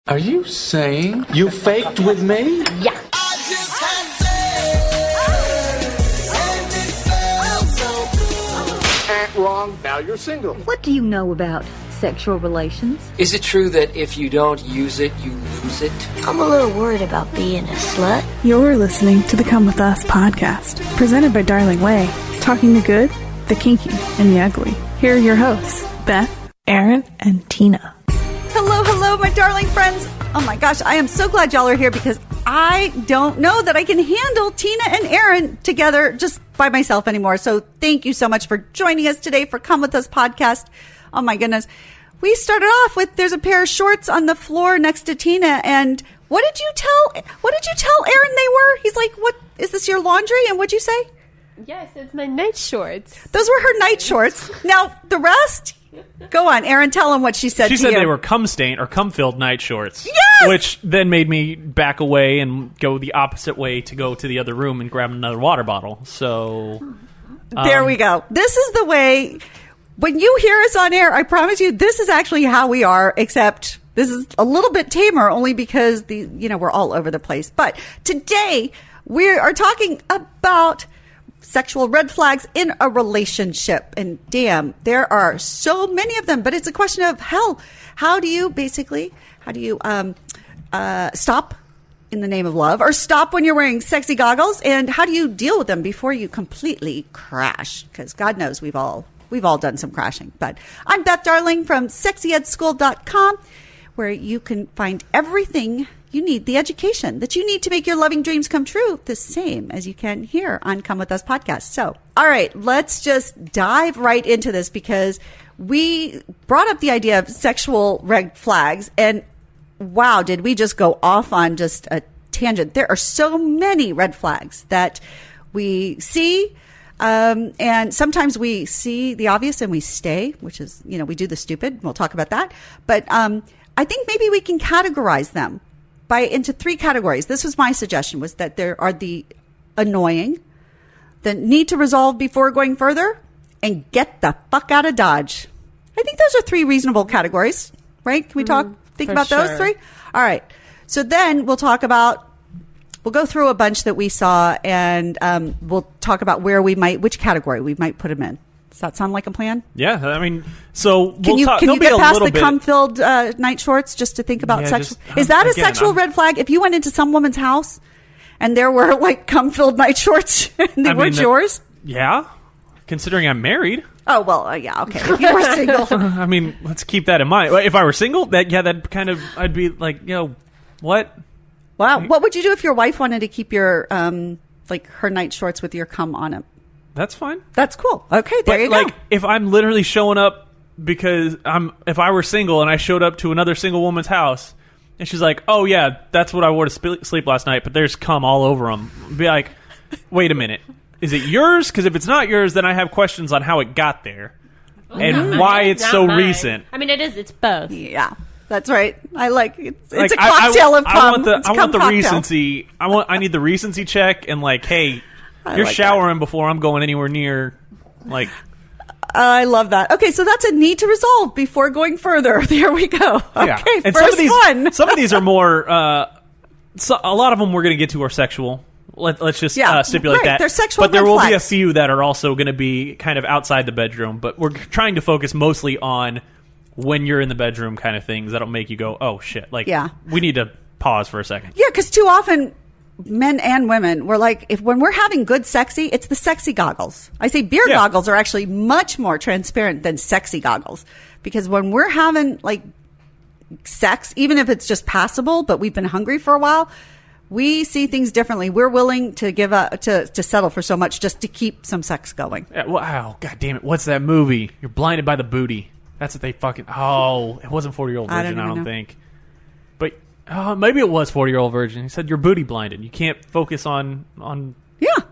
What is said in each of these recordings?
Are you saying you faked with me? Yeah. Wrong. Now you're single. What do you know about sexual relations? Is it true that if you don't use it, you lose it? I'm a little worried about being a slut. You're listening to the Come With Us podcast, presented by Darling Way, talking the good, the kinky, and the ugly. Here are your hosts, Beth, Aaron, and Tina. Hello, my darling friends. Oh my gosh, I am so glad y'all are here because I don't know that I can handle Tina and Aaron together just by myself anymore. So thank you so much for joining us today for Come With Us podcast. Oh my goodness. We started off with there's a pair of shorts on the floor next to Tina, and what did you tell Aaron they were? He's like, "What is this, your laundry?" And what'd you say? Yes, it's my night shorts. Those were her night shorts. Now the rest, go on, Aaron, tell him what she said. She said they were cum-stained or cum-filled night shorts. Yes! Which then made me back away and go the opposite way to go to the other room and grab another water bottle. So there we go. This is the way. When you hear us on air, I promise you, this is actually how we are, except this is a little bit tamer only because we're all over the place. But today we are talking about sexual red flags in a relationship. And damn, there are so many of them, but it's a question of how do you stop in the name of love, or stop when you're wearing sexy goggles, and how do you deal with them before you completely crash? Because God knows we've all done some crashing. But I'm Beth Darling from sexyedschool.com, where you can find everything you need, the education that you need to make your loving dreams come true, the same as you can here on Come With Us podcast. So, all right, let's just dive right into this, because we brought up the idea of sexual red flags, and wow, did we just go off on just a tangent. There are so many red flags that we see. And sometimes we see the obvious and we stay, which is, we do the stupid. We'll talk about that. But I think maybe we can categorize them into three categories. This was my suggestion, was that there are the annoying, the need to resolve before going further, and get the fuck out of Dodge. I think those are three reasonable categories, right? Can we think about those three? All right. So then we'll go through a bunch that we saw, and we'll talk about which category we might put them in. Does that sound like a plan? Yeah, I mean, so can you get past the cum-filled night shorts just to think about sexual? Is that a sexual red flag? If you went into some woman's house and there were like cum-filled night shorts and they weren't yours? Yeah, considering I'm married. Oh, well, yeah, okay. If you were single. I mean, let's keep that in mind. If I were single, that kind of, I'd be like, what? Wow. What would you do if your wife wanted to keep your, her night shorts with your cum on them? That's fine. That's cool. Okay, there you go. Like, if I'm literally showing up because if I were single and I showed up to another single woman's house and she's like, "Oh yeah, that's what I wore to sleep last night, but there's cum all over them," I'd be like, "Wait a minute, is it yours? Because if it's not yours, then I have questions on how it got there and why it's so recent." I mean, it's both. Yeah. That's right. I like it's a cocktail of cum. I want the recency. I need the recency check, and hey, you're showering before I'm going anywhere near. I love that. Okay, so that's a need to resolve before going further. There we go. Okay, yeah. And first one. Some of these are more. A lot of them we're going to get to are sexual. Let's just stipulate that. They're sexual, but there will flags. be a few that are also going to be kind of outside the bedroom. But we're trying to focus mostly on when you're in the bedroom kind of things that'll make you go, "Oh shit!" We need to pause for a second. Yeah, because too often, men and women, we're like, when we're having good sexy, it's the sexy goggles. I say beer goggles are actually much more transparent than sexy goggles, because when we're having sex, even if it's just passable, but we've been hungry for a while, we see things differently. We're willing to give up to settle for so much just to keep some sex going. Yeah, wow, god damn it! What's that movie? You're Blinded by the Booty. That's what they fucking... Oh, it wasn't 40-Year-Old Virgin, I don't think. But maybe it was 40-Year-Old Virgin. He said, you're booty blinded. You can't focus on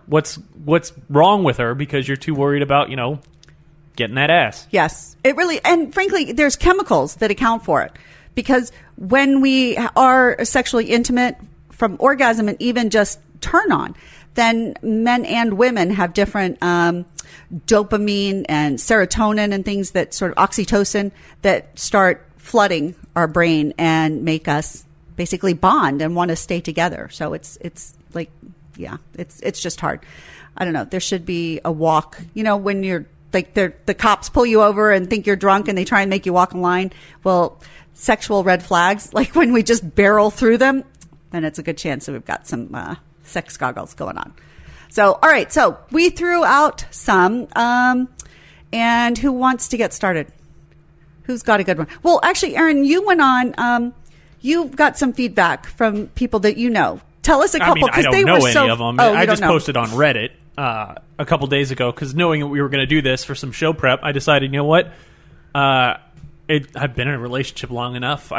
what's wrong with her because you're too worried about, getting that ass. Yes. It really... And frankly, there's chemicals that account for it. Because when we are sexually intimate, from orgasm and even just turn on, then men and women have different dopamine and serotonin and things that sort of oxytocin that start flooding our brain and make us basically bond and want to stay together. So it's like, yeah, it's just hard. I don't know. There should be a walk, when you're like the cops pull you over and think you're drunk and they try and make you walk in line. Well, sexual red flags, like when we just barrel through them, then it's a good chance that we've got some sex goggles going on. So, all right. So we threw out some, and who wants to get started? Who's got a good one? Well, actually, Aaron, you went on, you got some feedback from people that you know. Tell us a couple. I don't know any of them. I just posted on Reddit a couple days ago because knowing that we were going to do this for some show prep, I decided, you know what? I've been in a relationship long enough.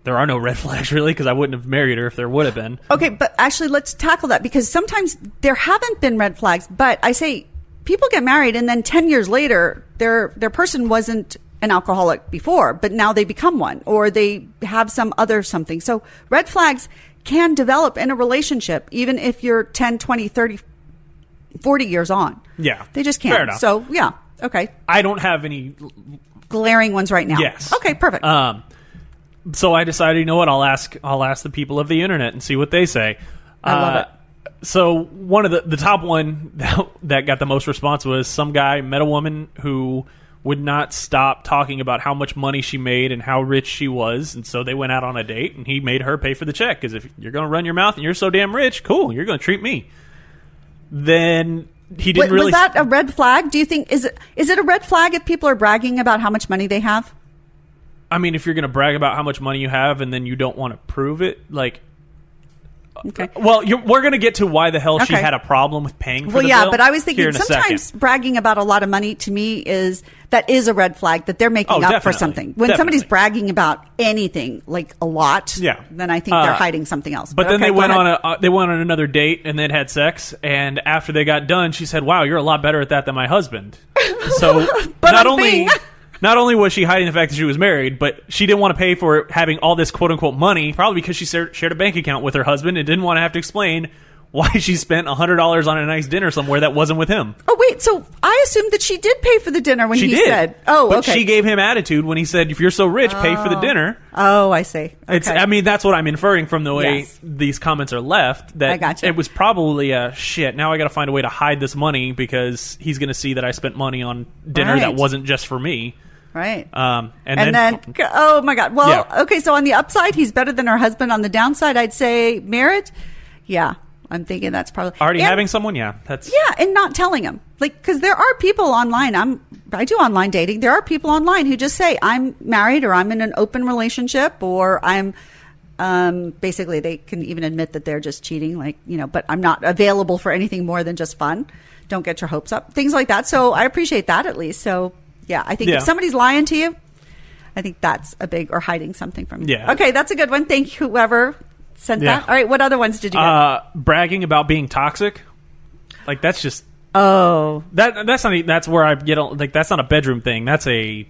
There are no red flags, really, because I wouldn't have married her if there would have been. Okay, but actually, let's tackle that because sometimes there haven't been red flags, but I say people get married and then 10 years later, their person wasn't an alcoholic before, but now they become one or they have some other something. So red flags can develop in a relationship, even if you're 10, 20, 30, 40 years on. Yeah. They just can't. Fair enough. So, yeah. Okay. I don't have any glaring ones right now. Yes. Okay, perfect. So I decided, you know what? I'll ask the people of the internet and see what they say. I love it. So one of the top one that got the most response was some guy met a woman who would not stop talking about how much money she made and how rich she was, and so they went out on a date, and he made her pay for the check, because if you're going to run your mouth and you're so damn rich, cool, you're going to treat me. Then he didn't really... Was that a red flag? Do you think... Is it a red flag if people are bragging about how much money they have? I mean, if you're going to brag about how much money you have and then you don't want to prove it, like... Okay. Well, we're going to get to why the hell she had a problem with paying for the bill. Well, yeah, but I was thinking sometimes second. bragging about a lot of money to me is a red flag that they're making up for something. When somebody's bragging about anything like a lot, then I think they're hiding something else. But then they went on another date and then had sex, and after they got done, she said, "Wow, you're a lot better at that than my husband." So not only was she hiding the fact that she was married, but she didn't want to pay for having all this quote-unquote money, probably because she shared a bank account with her husband and didn't want to have to explain why she spent $100 on a nice dinner somewhere that wasn't with him. Oh, wait, so I assumed that she did pay for the dinner when he said... But she gave him attitude when he said, if you're so rich, pay for the dinner. Oh, I see. Okay. That's what I'm inferring from the way these comments are left. That I gotcha. It was probably shit, now I got to find a way to hide this money because he's going to see that I spent money on dinner that wasn't just for me. Right. And then, oh my God. Well, okay. So on the upside, he's better than her husband. On the downside, I'd say marriage. Yeah. I'm thinking that's probably already having someone. Yeah. And not telling him, like, cause there are people online. I do online dating. There are people online who just say I'm married or I'm in an open relationship or I'm, basically they can even admit that they're just cheating, like, but I'm not available for anything more than just fun. Don't get your hopes up. Things like that. So I appreciate that at least. So yeah, I think if somebody's lying to you, I think that's a big, or hiding something from you. Yeah. Okay, that's a good one. Thank you, whoever sent that. All right, what other ones did you get? Bragging about being toxic. Like, that's just... Oh. That's where I get... Like, that's not a bedroom thing. That's a...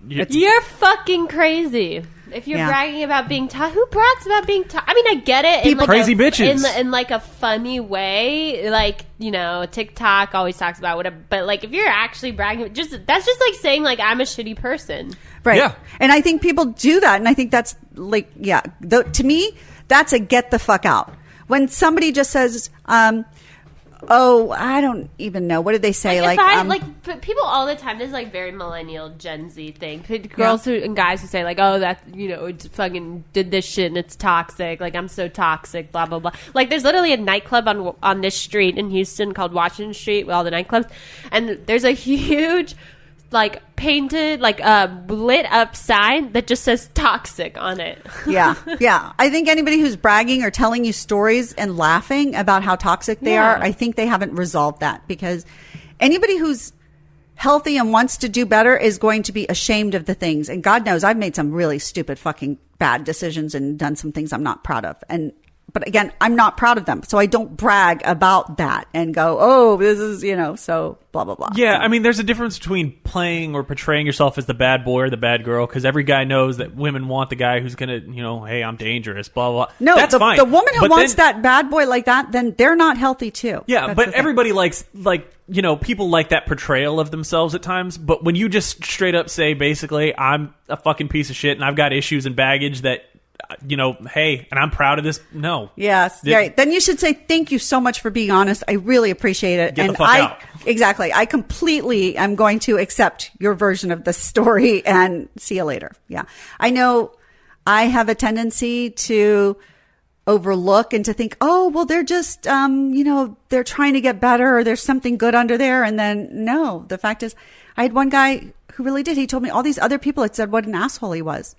You're fucking crazy. If you're bragging about being who brags about being I mean, I get it. People, crazy bitches. In like a funny way. Like, TikTok always talks about whatever. But like, if you're actually bragging, that's just like saying like, I'm a shitty person. Right. Yeah. And I think people do that. And I think that's like, to me, that's a get the fuck out. When somebody just says, oh, I don't even know. What did they say? But people all the time. This is like very millennial Gen Z thing. Girls and guys who say like, oh, that it's fucking did this shit and it's toxic. Like, I'm so toxic. Blah blah blah. Like, there's literally a nightclub on this street in Houston called Washington Street with all the nightclubs, and there's a huge like painted like lit up sign that just says toxic on it. Yeah. I think anybody who's bragging or telling you stories and laughing about how toxic they are, I think they haven't resolved that, because anybody who's healthy and wants to do better is going to be ashamed of the things. And God knows I've made some really stupid fucking bad decisions and done some things I'm not proud of. And But again, I'm not proud of them. So I don't brag about that and go, oh, this is, so blah, blah, blah. Yeah, So, I mean, there's a difference between playing or portraying yourself as the bad boy or the bad girl, because every guy knows that women want the guy who's going to, hey, I'm dangerous, blah, blah. no, that's fine. The woman who But wants then, that bad boy like that, then they're not healthy too. Yeah, That's but the thing. everybody likes, people like that portrayal of themselves at times. But when you just straight up say, basically, I'm a fucking piece of shit and I've got issues and baggage that, hey, and I'm proud of this. No. Yes. Right. Then you should say, thank you so much for being honest. I really appreciate it. Get the fuck out. Exactly. I completely am going to accept your version of the story and see you later. Yeah. I know I have a tendency to overlook and to think, oh, well, they're just, they're trying to get better or there's something good under there. And then no, the fact is I had one guy who really did. He told me all these other people had said what an asshole he was.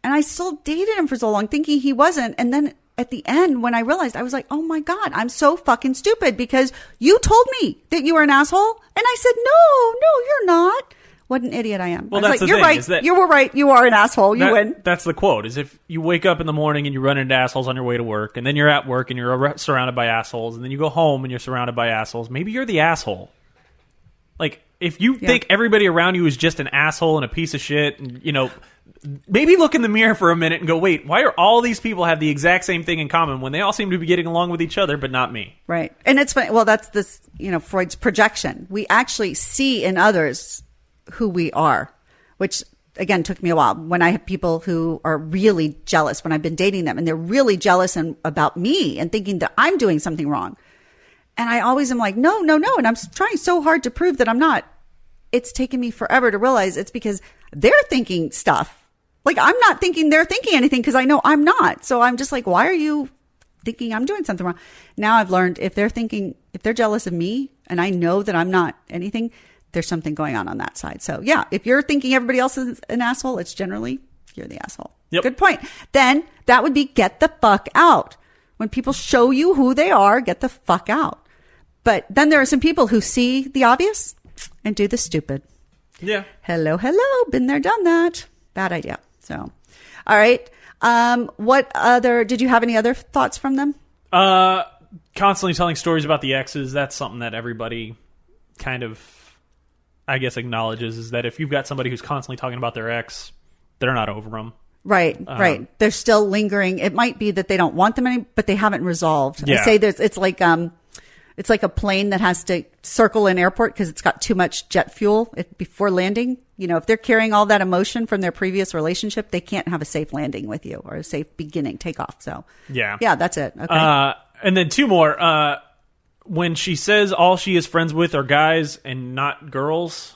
And I still dated him for so long thinking he wasn't. And then at the end, when I realized, I was like, oh my God, I'm so fucking stupid because you told me that you were an asshole. And I said, no, you're not. What an idiot I am. Well, I was that's like, the you're thing, right. is that- You were right. You are an asshole. You win. That's the quote, is if you wake up in the morning and you run into assholes on your way to work, and then you're at work and you're surrounded by assholes, and then you go home and you're surrounded by assholes, maybe you're the asshole. Like, if you think everybody around you is just an asshole and a piece of shit, and, maybe look in the mirror for a minute and go, wait, why are all these people have the exact same thing in common when they all seem to be getting along with each other, but not me? Right. And it's funny. Well, that's this, Freud's projection. We actually see in others who we are, which again took me a while. When I have people who are really jealous when I've been dating them and they're really jealous about me and thinking that I'm doing something wrong. And I always am like, no. And I'm trying so hard to prove that I'm not. It's taken me forever to realize it's because they're thinking stuff. Like, I'm not thinking they're thinking anything because I know I'm not. So I'm just like, why are you thinking I'm doing something wrong? Now I've learned if they're jealous of me and I know that I'm not anything, there's something going on that side. So yeah, if you're thinking everybody else is an asshole, it's generally you're the asshole. Yep. Good point. Then that would be get the fuck out. When people show you who they are, get the fuck out. But then there are some people who see the obvious and do the stupid. Yeah. Hello. Been there, done that. Bad idea. So, all right. Did you have any other thoughts from them? Constantly telling stories about the exes. That's something that everybody kind of, I guess, acknowledges, is that if you've got somebody who's constantly talking about their ex, they're not over them. Right. They're still lingering. It might be that they don't want them any, but they haven't resolved. Yeah. I say it's like a plane that has to circle an airport because it's got too much jet fuel before landing. If they're carrying all that emotion from their previous relationship, they can't have a safe landing with you or a safe beginning takeoff. So yeah, that's it. Okay. And then two more. When she says all she is friends with are guys and not girls,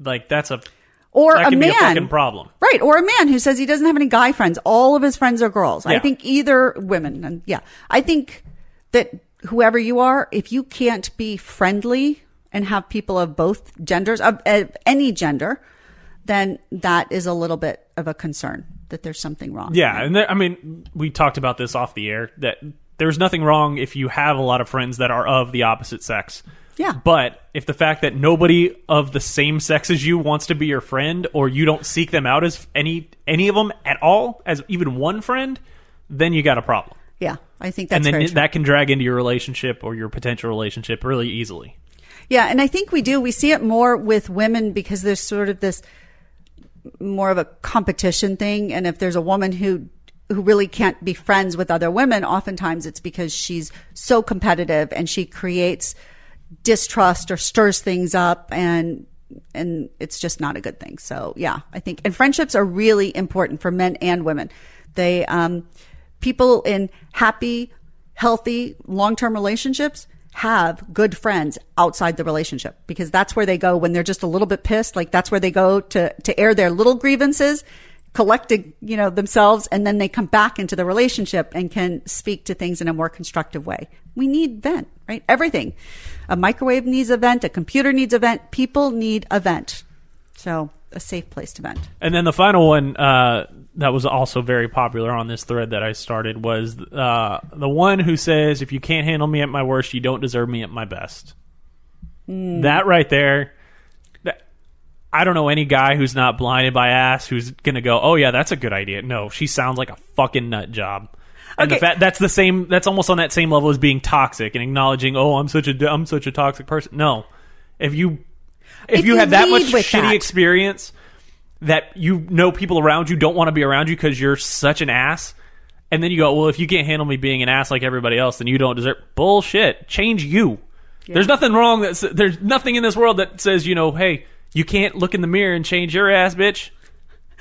like that can be a fucking problem. Right. Or a man who says he doesn't have any guy friends. All of his friends are girls. Yeah. I think either women. And I think that whoever you are, if you can't be friendly and have people of both genders, of any gender, then that is a little bit of a concern that there's something wrong. Yeah. And we talked about this off the air, that there's nothing wrong if you have a lot of friends that are of the opposite sex. Yeah. But if the fact that nobody of the same sex as you wants to be your friend, or you don't seek them out as any of them at all, as even one friend, then you got a problem. Yeah, I think that's very true. And then true. that can drag into your relationship or your potential relationship really easily. Yeah, and I think we see it more with women because there's sort of this more of a competition thing. And if there's a woman who really can't be friends with other women, oftentimes it's because she's so competitive and she creates distrust or stirs things up, and it's just not a good thing. So yeah, I think, and friendships are really important for men and women. They, people in happy, healthy, long-term relationships have good friends outside the relationship, because that's where they go when they're just a little bit pissed. Like that's where they go to air their little grievances, collecting, themselves, and then they come back into the relationship and can speak to things in a more constructive way. We need vent, right? Everything. A microwave needs a vent. A computer needs a vent. People need a vent. So a safe place to vent. And then the final one that was also very popular on this thread that I started was the one who says, if you can't handle me at my worst, you don't deserve me at my best. That right there, I don't know any guy who's not blinded by ass who's going to go, oh yeah, that's a good idea. No, she sounds like a fucking nut job. And the fact that's the same. That's almost on that same level as being toxic and acknowledging, oh, I'm such a toxic person. No, if you have that much shitty experience that you know people around you don't want to be around you because you're such an ass, and then you go, well, if you can't handle me being an ass like everybody else, then you don't deserve. Bullshit. Change you. Yeah. There's nothing wrong. There's nothing in this world that says, hey, you can't look in the mirror and change your ass, bitch.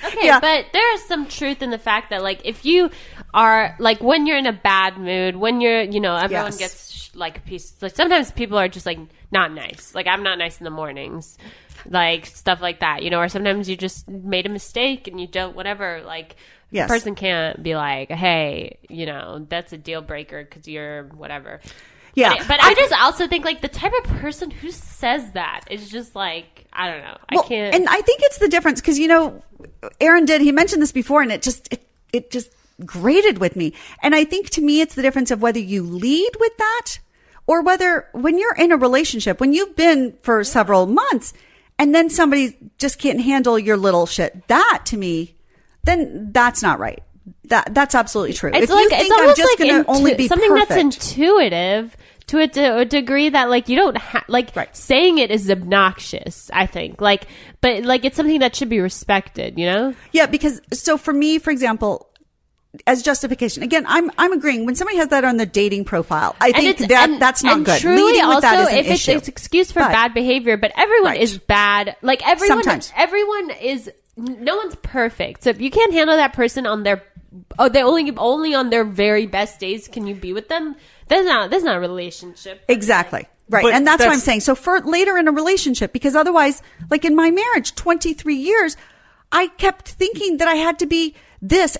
Okay, but there is some truth in the fact that, like, if you are, like, when you're in a bad mood, when you're, everyone gets, like, a piece, like, sometimes people are just, like, not nice. Like, I'm not nice in the mornings. Like, stuff like that, or sometimes you just made a mistake and you don't, whatever, like, the person can't be like, hey, that's a deal breaker because you're whatever. Yeah. But I just also think, like, the type of person who says that is just, like, I don't know. I can't. And I think it's the difference because, Aaron he mentioned this before, and it just grated with me. And I think to me, it's the difference of whether you lead with that or whether when you're in a relationship, when you've been for several months and then somebody just can't handle your little shit, that to me, then that's not right. That's absolutely true. It's if like, you think it's I'm just going to only be something perfect, that's intuitive to a degree that, like, you don't saying it is obnoxious, I think, but it's something that should be respected, Yeah, because so for me, for example, as justification, again, I'm agreeing when somebody has that on their dating profile, I think that's not good. Truly, leading with also, that is an if issue. it's excuse for bad behavior, but everyone is bad. Like, everyone, Sometimes. everyone is. No one's perfect. So if you can't handle that person on their, they only on their very best days can you be with them. That's not a relationship. Exactly. Right. But and that's what I'm saying. So for later in a relationship, because otherwise, like in my marriage, 23 years, I kept thinking that I had to be this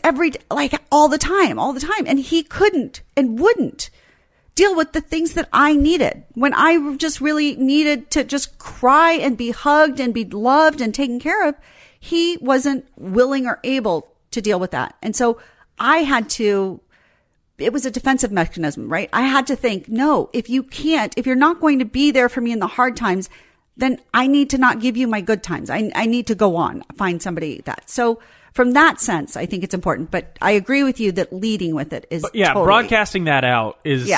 all the time. And he couldn't and wouldn't deal with the things that I needed when I just really needed to just cry and be hugged and be loved and taken care of. He wasn't willing or able to deal with that. And so I had to, it was a defensive mechanism, right? I had to think, no, if you're not going to be there for me in the hard times, then I need to not give you my good times. I need to go on, find somebody that. So from that sense, I think it's important, but I agree with you that leading with it is broadcasting that out is,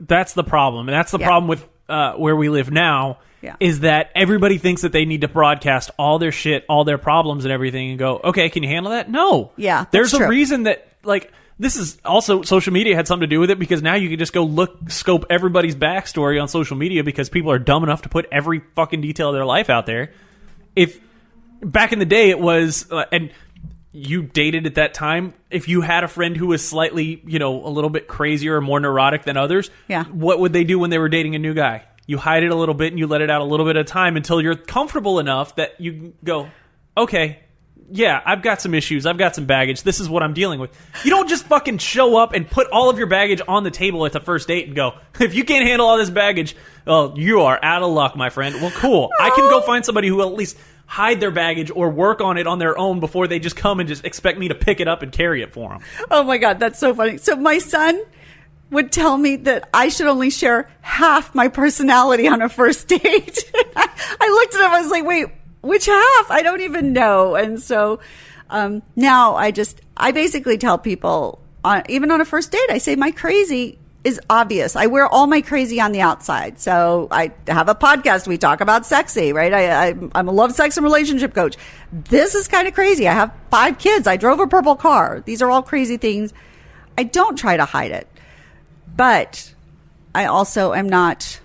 that's the problem. And that's the problem with where we live now. Is that everybody thinks that they need to broadcast all their shit, all their problems and everything and go, okay, can you handle that? No. Yeah, there's a reason that, like, this is also, social media had something to do with it because now you can just go scope everybody's backstory on social media because people are dumb enough to put every fucking detail of their life out there. If back in the day it was, and you dated at that time, if you had a friend who was slightly, a little bit crazier or more neurotic than others, what would they do when they were dating a new guy? You hide it a little bit and you let it out a little bit at a time until you're comfortable enough that you go, okay, yeah, I've got some issues. I've got some baggage. This is what I'm dealing with. You don't just fucking show up and put all of your baggage on the table at the first date and go, if you can't handle all this baggage, well, you are out of luck, my friend. Well, cool. I can go find somebody who will at least hide their baggage or work on it on their own before they just come and just expect me to pick it up and carry it for them. Oh my God, that's so funny. So my son would tell me that I should only share half my personality on a first date. I looked at him, I was like, wait, which half? I don't even know. And so now I basically tell people, even on a first date, I say my crazy is obvious. I wear all my crazy on the outside. So I have a podcast. We talk about sexy, right? I'm a love, sex, and relationship coach. This is kind of crazy. I have 5 kids. I drove a purple car. These are all crazy things. I don't try to hide it. But I also am not,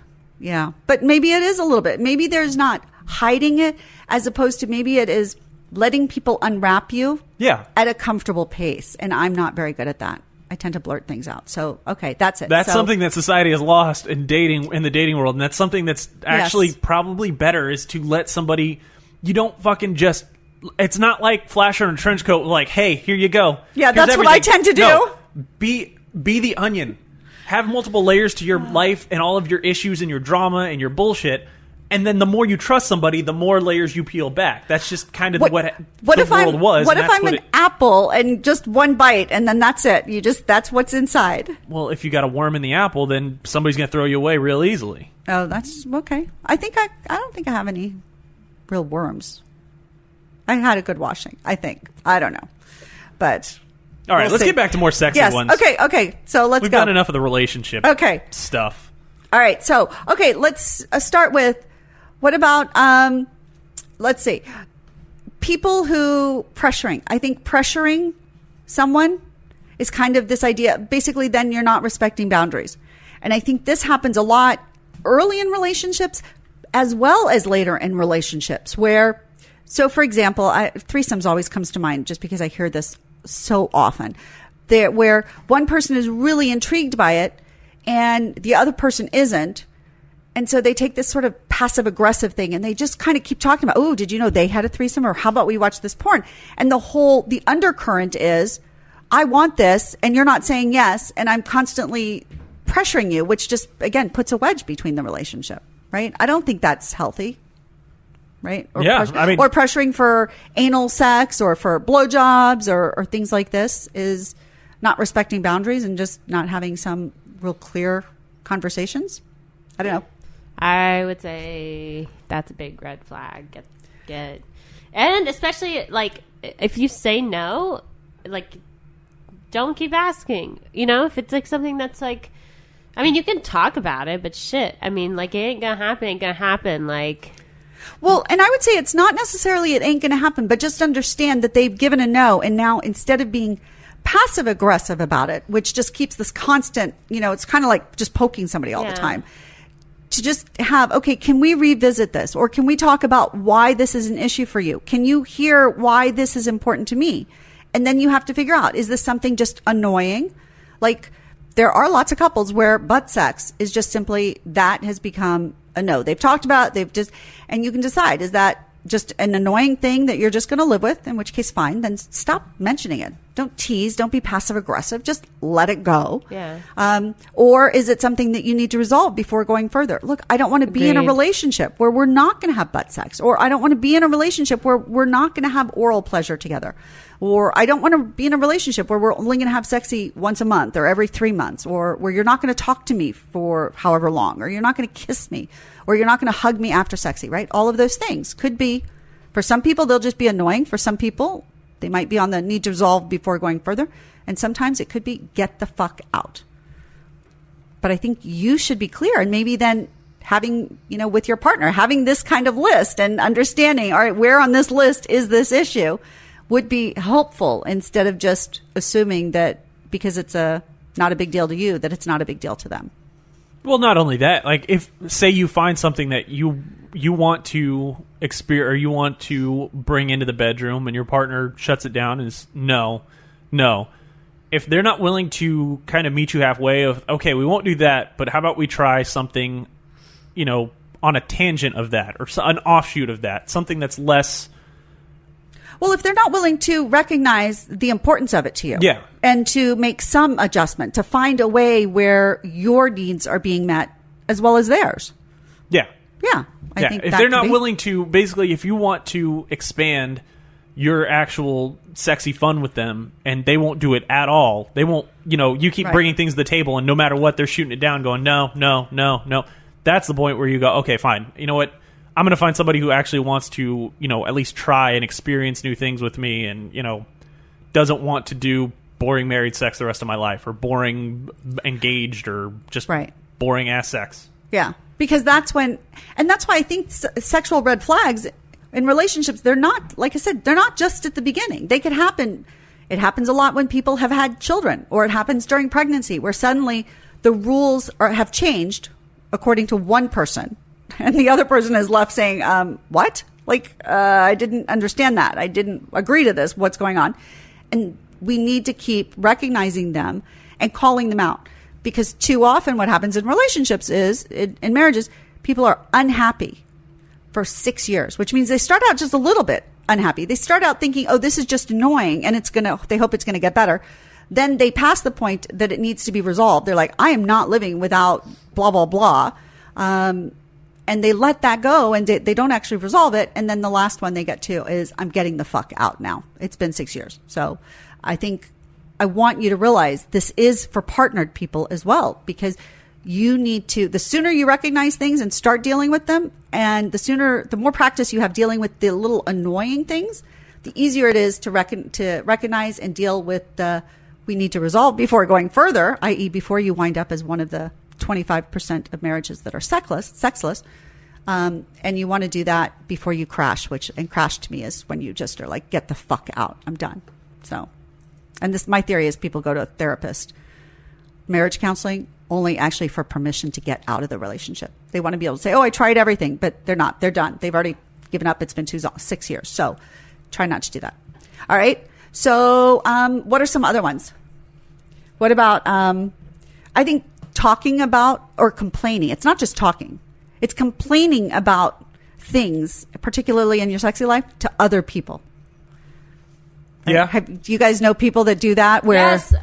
but maybe it is a little bit. Maybe there's not hiding it as opposed to maybe it is letting people unwrap you at a comfortable pace. And I'm not very good at that. I tend to blurt things out. So, okay, that's it. That's something that society has lost in the dating world. And that's something that's actually probably better is to let somebody, you don't fucking just, it's not like flash on a trench coat like, hey, here you go. Yeah, that's everything. What I tend to do. No, be the onion. Have multiple layers to your life and all of your issues and your drama and your bullshit. And then the more you trust somebody, the more layers you peel back. That's just kind of what the world was. What if I'm an apple and just one bite and then that's it? That's what's inside. Well, if you got a worm in the apple, then somebody's going to throw you away real easily. Oh, that's okay. I don't think I have any real worms. I had a good washing, I think. I don't know. But All right, We'll let's see. get back to more sexy Yes. ones. Okay. So let's We've go. done enough of the relationship stuff. All right. So, let's start with what about, let's see, people who pressuring. I think pressuring someone is kind of this idea. Basically, then you're not respecting boundaries. And I think this happens a lot early in relationships as well as later in relationships where, so for example, threesomes always comes to mind just because I hear this so often, where one person is really intrigued by it and the other person isn't. And so they take this sort of passive aggressive thing and they just kind of keep talking about, oh, did you know they had a threesome? Or how about we watch this porn? And the undercurrent is, I want this and you're not saying yes. And I'm constantly pressuring you, which just, again, puts a wedge between the relationship, right? I don't think that's healthy, right? Or or pressuring for anal sex or for blowjobs or things like this is not respecting boundaries and just not having some real clear conversations. I don't know. I would say that's a big red flag. Get, and especially like if you say no, like don't keep asking. You know, if it's like something that's like, I mean, you can talk about it, but shit, I mean, like it ain't gonna happen. Like, well, and I would say it's not necessarily it ain't gonna happen, but just understand that they've given a no, and now instead of being passive aggressive about it, which just keeps this constant, you know, it's kind of like just poking somebody all the time. To just have, okay, can we revisit this? Or can we talk about why this is an issue for you? Can you hear why this is important to me? And then you have to figure out, is this something just annoying? Like, there are lots of couples where butt sex is just simply, that has become a no. They've talked about it, and you can decide, is that just an annoying thing that you're just going to live with? In which case, fine, then stop mentioning it. Don't tease. Don't be passive aggressive. Just let it go. Yeah. Or is it something that you need to resolve before going further? Look, I don't want to be in a relationship where we're not going to have butt sex. Or I don't want to be in a relationship where we're not going to have oral pleasure together. Or I don't want to be in a relationship where we're only going to have sexy once a month or every 3 months. Or where you're not going to talk to me for however long. Or you're not going to kiss me. Or you're not going to hug me after sexy, right? All of those things could be, for some people, they'll just be annoying. For some people, they might be on the need to resolve before going further. And sometimes it could be get the fuck out. But I think you should be clear. And maybe then having, you know, with your partner, having this kind of list and understanding, all right, where on this list is this issue, would be helpful instead of just assuming that because it's not a big deal to you, that it's not a big deal to them. Well, not only that, like if, say you find something that you want to experience or you want to bring into the bedroom and your partner shuts it down and is no. If they're not willing to kind of meet you halfway of, okay, we won't do that, but how about we try something, you know, on a tangent of that or an offshoot of that, something that's less. Well, if they're not willing to recognize the importance of it to you, and to make some adjustment, to find a way where your needs are being met as well as theirs. I think if they're not willing to, basically, if you want to expand your actual sexy fun with them and they won't do it at all, they won't, you know, you keep bringing things to the table and no matter what, they're shooting it down going, no. That's the point where you go, okay, fine. You know what? I'm going to find somebody who actually wants to, you know, at least try and experience new things with me and, you know, doesn't want to do boring married sex the rest of my life or boring engaged or just boring ass sex. Yeah. Because that's when, and that's why I think sexual red flags in relationships, they're not, like I said, they're not just at the beginning. They could happen. It happens a lot when people have had children, or it happens during pregnancy where suddenly the rules have changed according to one person. And the other person is left saying, what? Like, I didn't understand that. I didn't agree to this. What's going on? And we need to keep recognizing them and calling them out. Because too often what happens in relationships is, in marriages, people are unhappy for 6 years, which means they start out just a little bit unhappy. They start out thinking, oh, this is just annoying, and they hope it's going to get better. Then they pass the point that it needs to be resolved. They're like, I am not living without blah, blah, blah. And they let that go and they don't actually resolve it. And then the last one they get to is, I'm getting the fuck out now. It's been 6 years. So I think I want you to realize this is for partnered people as well, because you need to, the sooner you recognize things and start dealing with them, and the more practice you have dealing with the little annoying things, the easier it is to recognize and deal with we need to resolve before going further, i.e. before you wind up as one of the 25% of marriages that are sexless. And you want to do that before you crash, and crash to me is when you just are like, get the fuck out. I'm done. So, and my theory is people go to a therapist, marriage counseling, only actually for permission to get out of the relationship. They want to be able to say, oh, I tried everything, but they're not. They're done. They've already given up. It's been 6 years. So try not to do that. All right. So what are some other ones? What about, I think talking about or complaining. It's not just talking. It's complaining about things, particularly in your sexy life, to other people. Yeah. Do you guys know people that do that? Yes.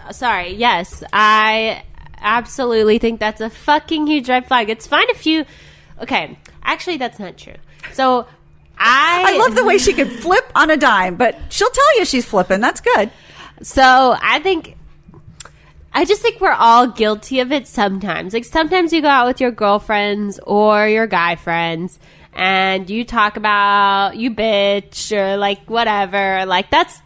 I absolutely think that's a fucking huge red flag. It's fine if you... Okay, actually, that's not true. So, I love the way she can flip on a dime, but she'll tell you she's flipping. That's good. So, I just think we're all guilty of it sometimes. Like, sometimes you go out with your girlfriends or your guy friends, and you talk about you bitch or, like, whatever. Like, that's...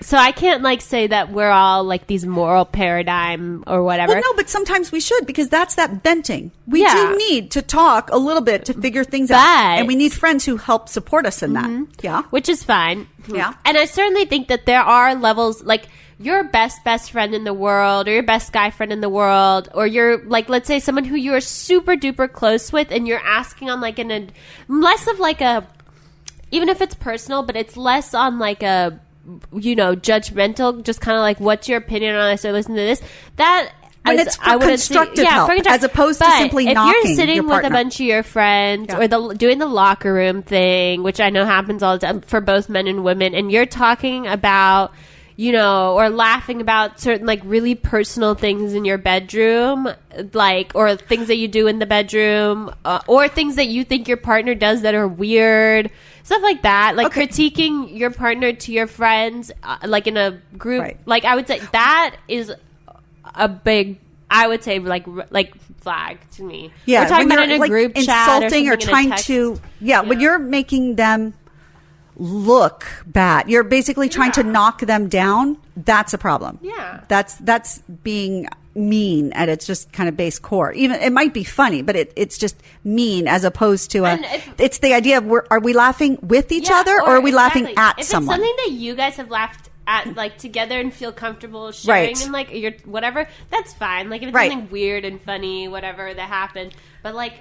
So I can't, like, say that we're all, like, these moral paradigm or whatever. Well, no, but sometimes we should, because that's that venting. We do need to talk a little bit to figure things out. And we need friends who help support us in that. Yeah. Which is fine. Yeah. And I certainly think that there are levels, like, your best friend in the world, or your best guy friend in the world, or you're, like, let's say someone who you are super duper close with, and you're asking on, like, less of, like, even if it's personal, but it's less on, like, a... judgmental, just kind of like, what's your opinion on this or listen to this? That when it's for constructive help, as opposed to simply knocking if you're sitting your with partner. a bunch of your friends or doing the locker room thing, which I know happens all the time for both men and women, and you're talking about, or laughing about certain, like, really personal things in your bedroom, like, or things that you do in the bedroom, or things that you think your partner does that are weird. Stuff like that, like critiquing your partner to your friends, like in a group. Right. Like, I would say that is a big, I would say, like flag to me. Yeah, we're talking when about in a like group chat insulting or trying to. Yeah, when you're making them look bad, you're basically trying to knock them down. That's a problem. Yeah, that's being mean at its just kind of base core. Even it might be funny, but it's just mean, as opposed to it's the idea of are we laughing with each other, or are we laughing at someone? If it's something that you guys have laughed at, like, together and feel comfortable sharing, and, like, your whatever, that's fine. Like, if it's something weird and funny, whatever that happened, but, like,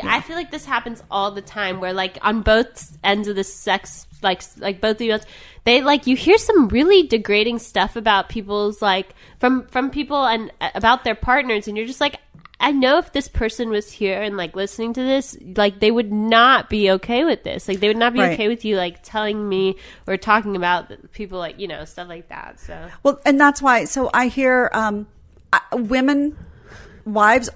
I feel like this happens all the time, where, like, on both ends of the sex, like both of you, they, like, you hear some really degrading stuff about people's, like, from people and about their partners, and you're just like, I know if this person was here and, like, listening to this, like, they would not be okay with this. Like, they would not be okay with you, like, telling me or talking about people, like, stuff like that. So, well, and that's why. So I hear wives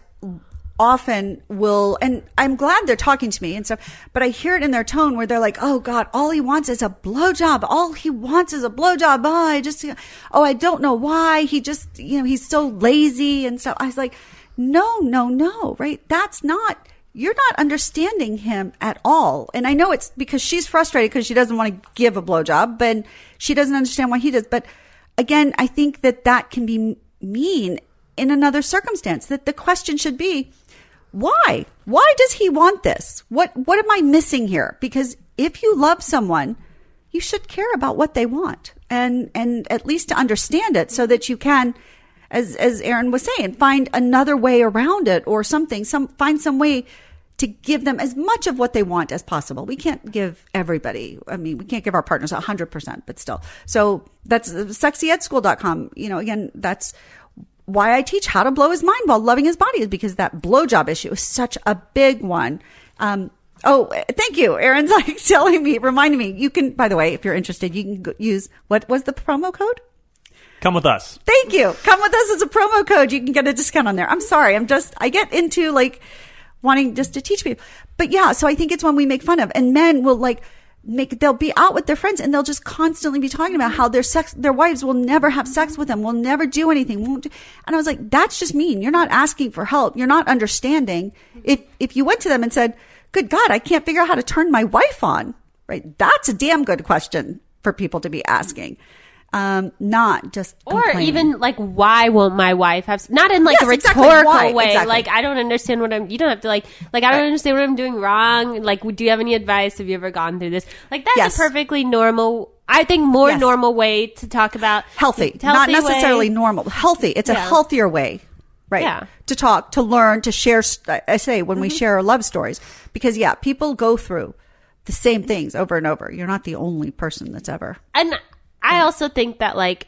often will, and I'm glad they're talking to me and stuff, but I hear it in their tone where they're like, oh God, all he wants is a blowjob. All he wants is a blowjob. I don't know why. He just, he's so lazy and stuff. I was like, no, right? You're not understanding him at all. And I know it's because she's frustrated because she doesn't want to give a blowjob, but she doesn't understand why he does. But again, I think that can be mean in another circumstance, that the question should be, why? Why does he want this? What am I missing here? Because if you love someone, you should care about what they want and at least to understand it, so that you can, as Erin was saying, find another way around it or something, find some way to give them as much of what they want as possible. We can't give everybody, we can't give our partners 100%, but still. So that's sexyedschool.com. Again, that's why I teach how to blow his mind while loving his body, is because that blowjob issue is such a big one. Thank you. Erin's like reminding me, you can, by the way, if you're interested, you can use, what was the promo code? Come with us. Thank you. Come with us as a promo code. You can get a discount on there. I'm sorry. I get into, like, wanting just to teach people. But yeah, so I think it's one we make fun of. And men will, like, they'll be out with their friends and they'll just constantly be talking about how their wives will never have sex with them, will never do anything, won't do. And I was like, that's just mean. You're not asking for help. You're not understanding. If you went to them and said, good God, I can't figure out how to turn my wife on, right? That's a damn good question. for people to be asking. Not just or complaining. even like, why won't my wife have not in like Yes, a exactly. rhetorical Why? way, Exactly. like I don't understand what I'm, you don't have to like I don't understand what I'm doing wrong, like do you have any advice, have you ever gone through this, like that's Yes. a perfectly normal, I think more Yes. normal way to talk about healthy, not necessarily way. normal, healthy. It's a healthier way, right? Yeah. To talk, to learn, to share. I say when we share our love stories, because people go through the same things over and over. You're not the only person that's ever. And I also think that like,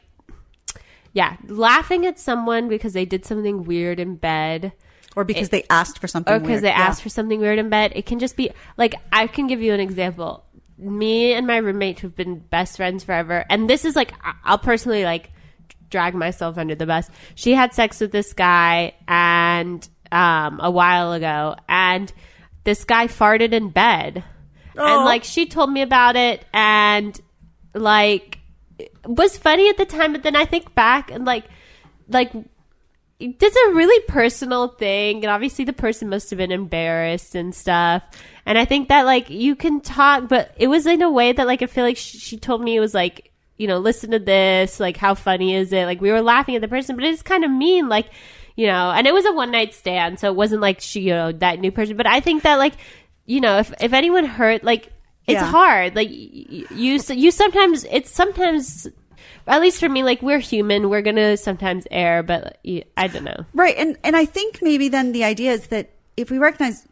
laughing at someone because they did something weird in bed, or because they asked for something, or because weird. they asked for something weird in bed, it can just be like, I can give you an example. Me and my roommate who've been best friends forever, and this is like, I'll personally like drag myself under the bus. She had sex with this guy and a while ago, and this guy farted in bed. And like she told me about it, and like it was funny at the time, but then I think back and like it's a really personal thing, and obviously the person must have been embarrassed and stuff. And I think that like you can talk, but it was in a way that like I feel like she told me it was like, you know, listen to this, like how funny is it? Like we were laughing at the person, but it's kind of mean, like, you know. And it was a one night stand, so it wasn't like she, you know, that new person. But I think that like, you know, if anyone hurt, like it's hard. Like you sometimes, it's sometimes, at least for me, like we're human, we're gonna sometimes err, but I don't know. Right. And I think maybe then the idea is that if we recognize,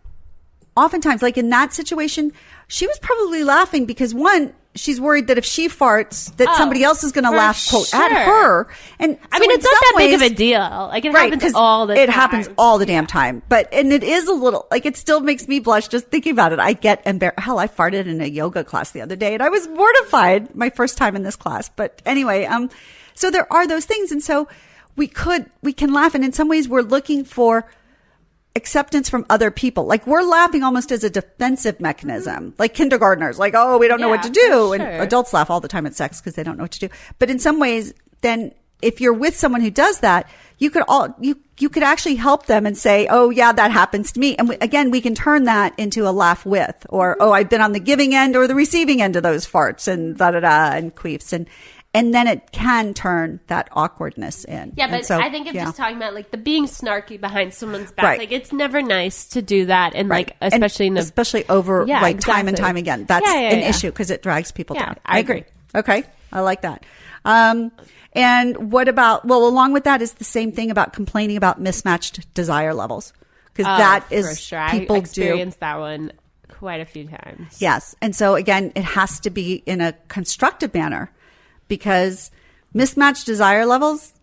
oftentimes, like in that situation, she was probably laughing because one, she's worried that if she farts, that somebody else is going to laugh, quote, at her. And I mean, it's not that big of a deal. Like it happens all the time. It happens all the damn time. And it is a little, like, it still makes me blush just thinking about it. I get embarrassed. Hell, I farted in a yoga class the other day and I was mortified, my first time in this class. But anyway, so there are those things. And so we can laugh. And in some ways we're looking for acceptance from other people. Like we're laughing almost as a defensive mechanism, like kindergartners, like, oh, we don't know what to do. Sure. And adults laugh all the time at sex because they don't know what to do. But in some ways, then if you're with someone who does that, you could actually help them and say, oh yeah, that happens to me. And again, we can turn that into a laugh with, or, oh, I've been on the giving end or the receiving end of those farts and and queefs. And then it can turn that awkwardness in. Yeah, but so, I think I'm just talking about like the being snarky behind someone's back. Right. Like it's never nice to do that, and like especially especially over like time and exactly. time again. That's an issue because it drags people down. I agree. Okay, I like that. And what about? Well, along with that is the same thing about complaining about mismatched desire levels, because that is for sure. people I experienced that one quite a few times. Yes, and so again, it has to be in a constructive manner. Because mismatched desire levels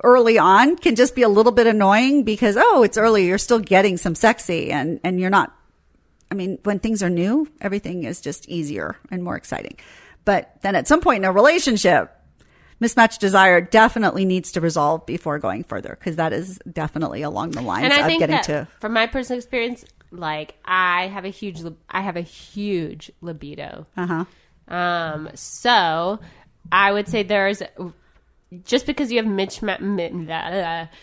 early on can just be a little bit annoying because, oh, it's early. You're still getting some sexy and you're not. I mean, when things are new, everything is just easier and more exciting. But then at some point in a relationship, mismatched desire definitely needs to resolve before going further, because that is definitely along the lines of getting to. From my personal experience, like I have a huge libido. So I would say there's, just because you have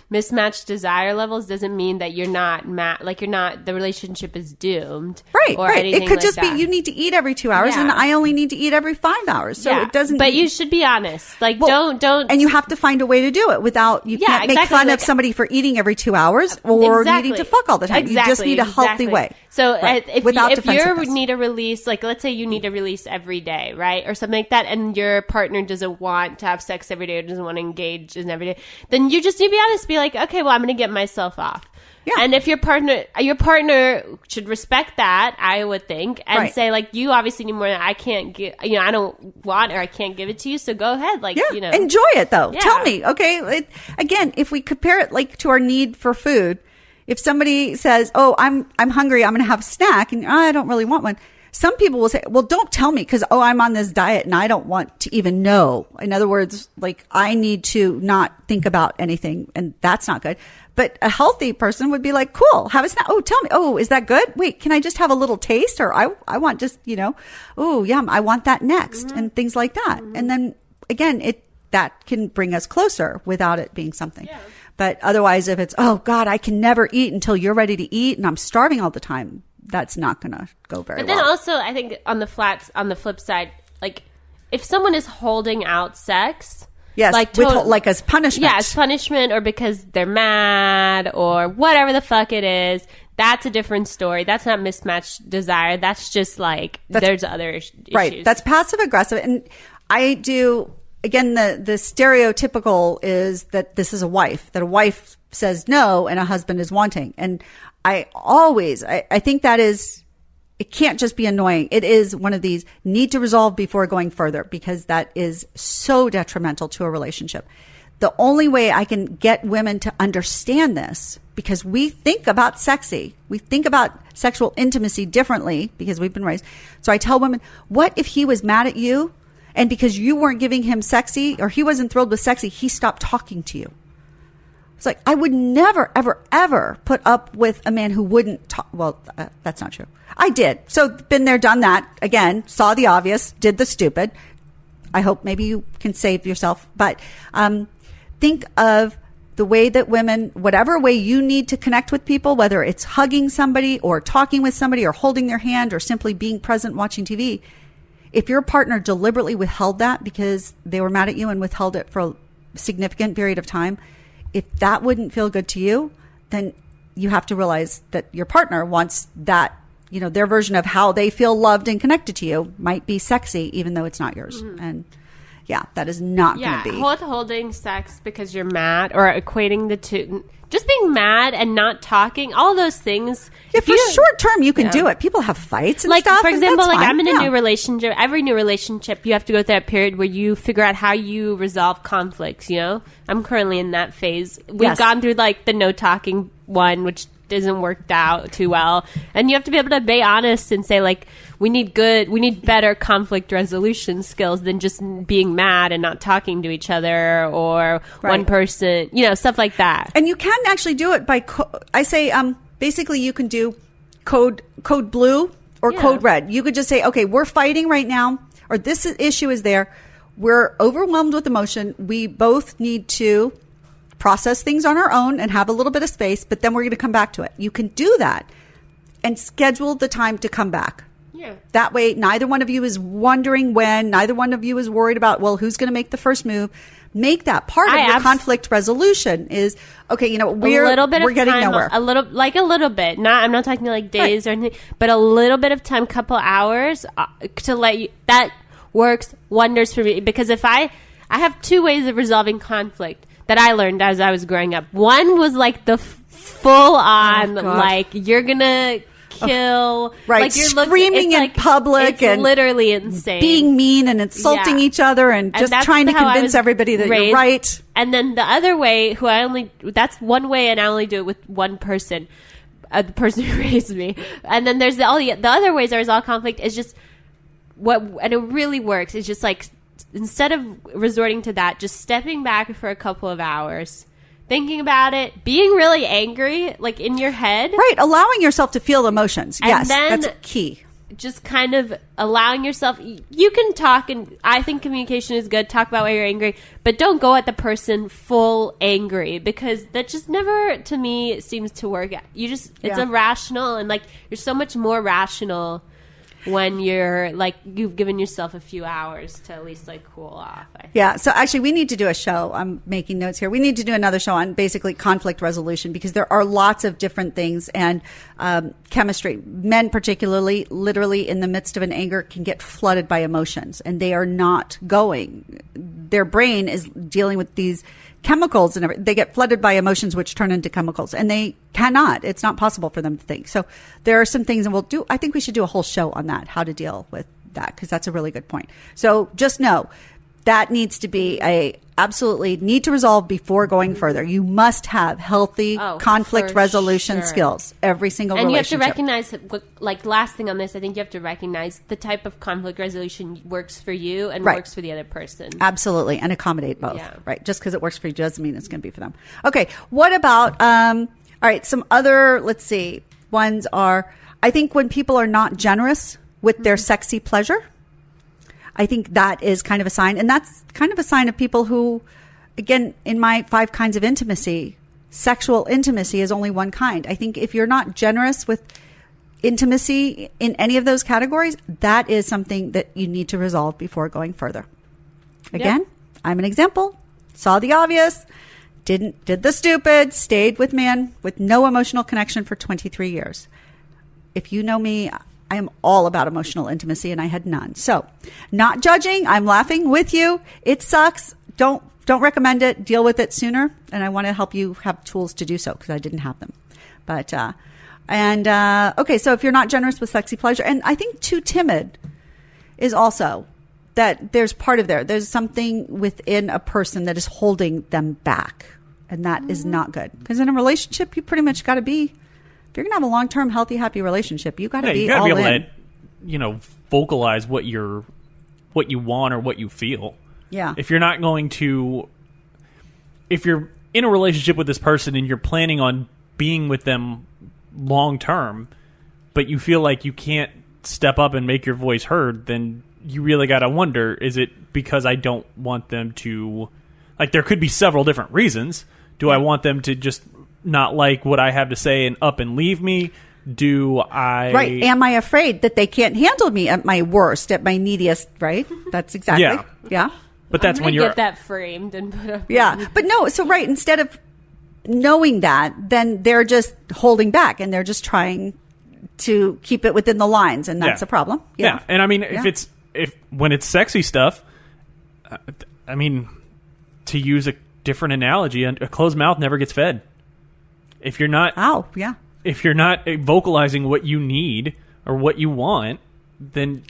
mismatched desire levels doesn't mean that you're not the relationship is doomed. Right, or right. anything It could like just that. be you need to eat every 2 hours and I only need to eat every 5 hours. So it doesn't. But you should be honest. Like don't. And you have to find a way to do it without, you can't make fun of somebody for eating every 2 hours or needing to fuck all the time. You just need a healthy way. So if you defensiveness. need a release, like let's say you need a release every day, right? Or something like that, and your partner doesn't want to have sex every day or doesn't want to engage in every day, then you just need to be honest, be like, okay, well, I'm going to get myself off. Yeah. And if your partner should respect that, I would think, and say like, you obviously need more than I can't give, I don't want or I can't give it to you. So go ahead. Like, enjoy it though. Yeah. Tell me. Okay. Again, if we compare it like to our need for food, if somebody says, oh, I'm hungry, I'm going to have a snack and I don't really want one. Some people will say, well, don't tell me because, I'm on this diet and I don't want to even know. In other words, like I need to not think about anything and that's not good. But a healthy person would be like, cool, have a snack. Oh, tell me. Oh, is that good? Wait, can I just have a little taste? Or I want just, oh, yum, I want that next and things like that. And then again, that can bring us closer without it being something. Yeah. But otherwise, if it's, oh God, I can never eat until you're ready to eat and I'm starving all the time, that's not going to go very well. But then also, I think on the flip side, like if someone is holding out sex, yes, like as punishment. Yeah, as punishment, or because they're mad or whatever the fuck it is, that's a different story. That's not mismatched desire. That's just like there's other issues. Right. That's passive aggressive. And I do, again, the stereotypical is that this is a wife, that a wife says no and a husband is wanting. And I think that is, it can't just be annoying. It is one of these need to resolve before going further, because that is so detrimental to a relationship. The only way I can get women to understand this, because we think about we think about sexual intimacy differently because we've been raised. So I tell women, what if he was mad at you and because you weren't giving him sexy, or he wasn't thrilled with sexy, he stopped talking to you? It's like, I would never, ever, ever put up with a man who wouldn't talk. Well, that's not true. I did. So been there, done that. Again, saw the obvious, did the stupid. I hope maybe you can save yourself. But think of the way that women, whatever way you need to connect with people, whether it's hugging somebody or talking with somebody or holding their hand or simply being present watching TV. If your partner deliberately withheld that because they were mad at you and withheld it for a significant period of time, if that wouldn't feel good to you, then you have to realize that your partner wants that, their version of how they feel loved and connected to you might be sexy, even though it's not yours. And yeah, that is not going to be. Holding sex because you're mad, or equating the two, just being mad and not talking, all those things. Yeah, for short term, you can do it. People have fights and like, stuff. For example, like, I'm in a new relationship. Every new relationship, you have to go through that period where you figure out how you resolve conflicts, I'm currently in that phase. We've gone through like the no talking one, which isn't worked out too well, and you have to be able to be honest and say, like, we need better conflict resolution skills than just being mad and not talking to each other, or one person, stuff like that. And you can actually do it by I say basically you can do code blue or code red. You could just say, okay, we're fighting right now, or this issue is there, we're overwhelmed with emotion, we both need to process things on our own and have a little bit of space, but then we're going to come back to it. You can do that and schedule the time to come back. Yeah. That way, neither one of you is wondering when, neither one of you is worried about, well, who's going to make the first move. Make that part of your conflict resolution is, okay, we're getting nowhere. A little bit. I'm not talking like days or anything, but a little bit of time, couple hours to let you, that works wonders for me. Because if I have two ways of resolving conflict that I learned as I was growing up. One was like the full on, like, you're gonna kill, like you're screaming in public, and literally insane, being mean and insulting each other, and just trying to convince everybody that you're right. And then the other way, that's one way, and I only do it with one person, the person who raised me. And then there's the other ways I resolve conflict is just and it really works. It's just like, instead of resorting to that, just stepping back for a couple of hours, thinking about it, being really angry, like in your head. Right. Allowing yourself to feel emotions. Yes, that's key. Just kind of allowing yourself. You can talk, and I think communication is good. Talk about why you're angry, but don't go at the person full angry, because that just never, to me, seems to work. It's irrational, and like, you're so much more rational when you're like, you've given yourself a few hours to at least like cool off. Yeah. So actually we need to do a show. I'm making notes here. We need to do another show on basically conflict resolution, because there are lots of different things, and chemistry. Men particularly, literally in the midst of an anger, can get flooded by emotions, and they are not going. Their brain is dealing with these chemicals, and they get flooded by emotions which turn into chemicals, and they cannot. It's not possible for them to think. So there are some things, and I think we should do a whole show on that, how to deal with that, because that's a really good point. So just know that needs to be absolutely need to resolve before going further. You must have healthy conflict resolution skills, every single relationship. And you have to recognize, like, last thing on this, I think you have to recognize the type of conflict resolution works for you and works for the other person. Absolutely. And accommodate both. Yeah. Right. Just because it works for you doesn't mean it's going to be for them. Okay. What about, all right, some other, let's see, ones are, I think when people are not generous with their sexy pleasure, I think that is kind of a sign. And that's kind of a sign of people who, again, in my 5 kinds of intimacy, sexual intimacy is only one kind. I think if you're not generous with intimacy in any of those categories, that is something that you need to resolve before going further. Again, I'm an example. Saw the obvious, did the stupid, stayed with man with no emotional connection for 23 years. If you know me, I am all about emotional intimacy, and I had none. So, not judging, I'm laughing with you. It sucks. Don't recommend it. Deal with it sooner. And I want to help you have tools to do so, because I didn't have them. But, okay, so if you're not generous with sexy pleasure, and I think too timid is also that there's part of there's something within a person that is holding them back. And that is not good. Because in a relationship, you pretty much got to be, if you're going to have a long-term, healthy, happy relationship, you got to be all in. You got to be able to, vocalize what you want or what you feel. Yeah. If you're not going to, if you're in a relationship with this person and you're planning on being with them long-term, but you feel like you can't step up and make your voice heard, then you really got to wonder, is it because I don't want them to, there could be several different reasons. Do I want them to just not like what I have to say and up and leave me? Do I... Right. Am I afraid that they can't handle me at my worst, at my neediest, right? That's exactly... Yeah. But that's when you're... get that framed and put up... Yeah. But no, so right, instead of knowing that, then they're just holding back and they're just trying to keep it within the lines, and that's a problem. Yeah. And I mean, when it's sexy stuff, I mean, to use a different analogy, a closed mouth never gets fed. If you're not... Oh, yeah. If you're not vocalizing what you need or what you want, then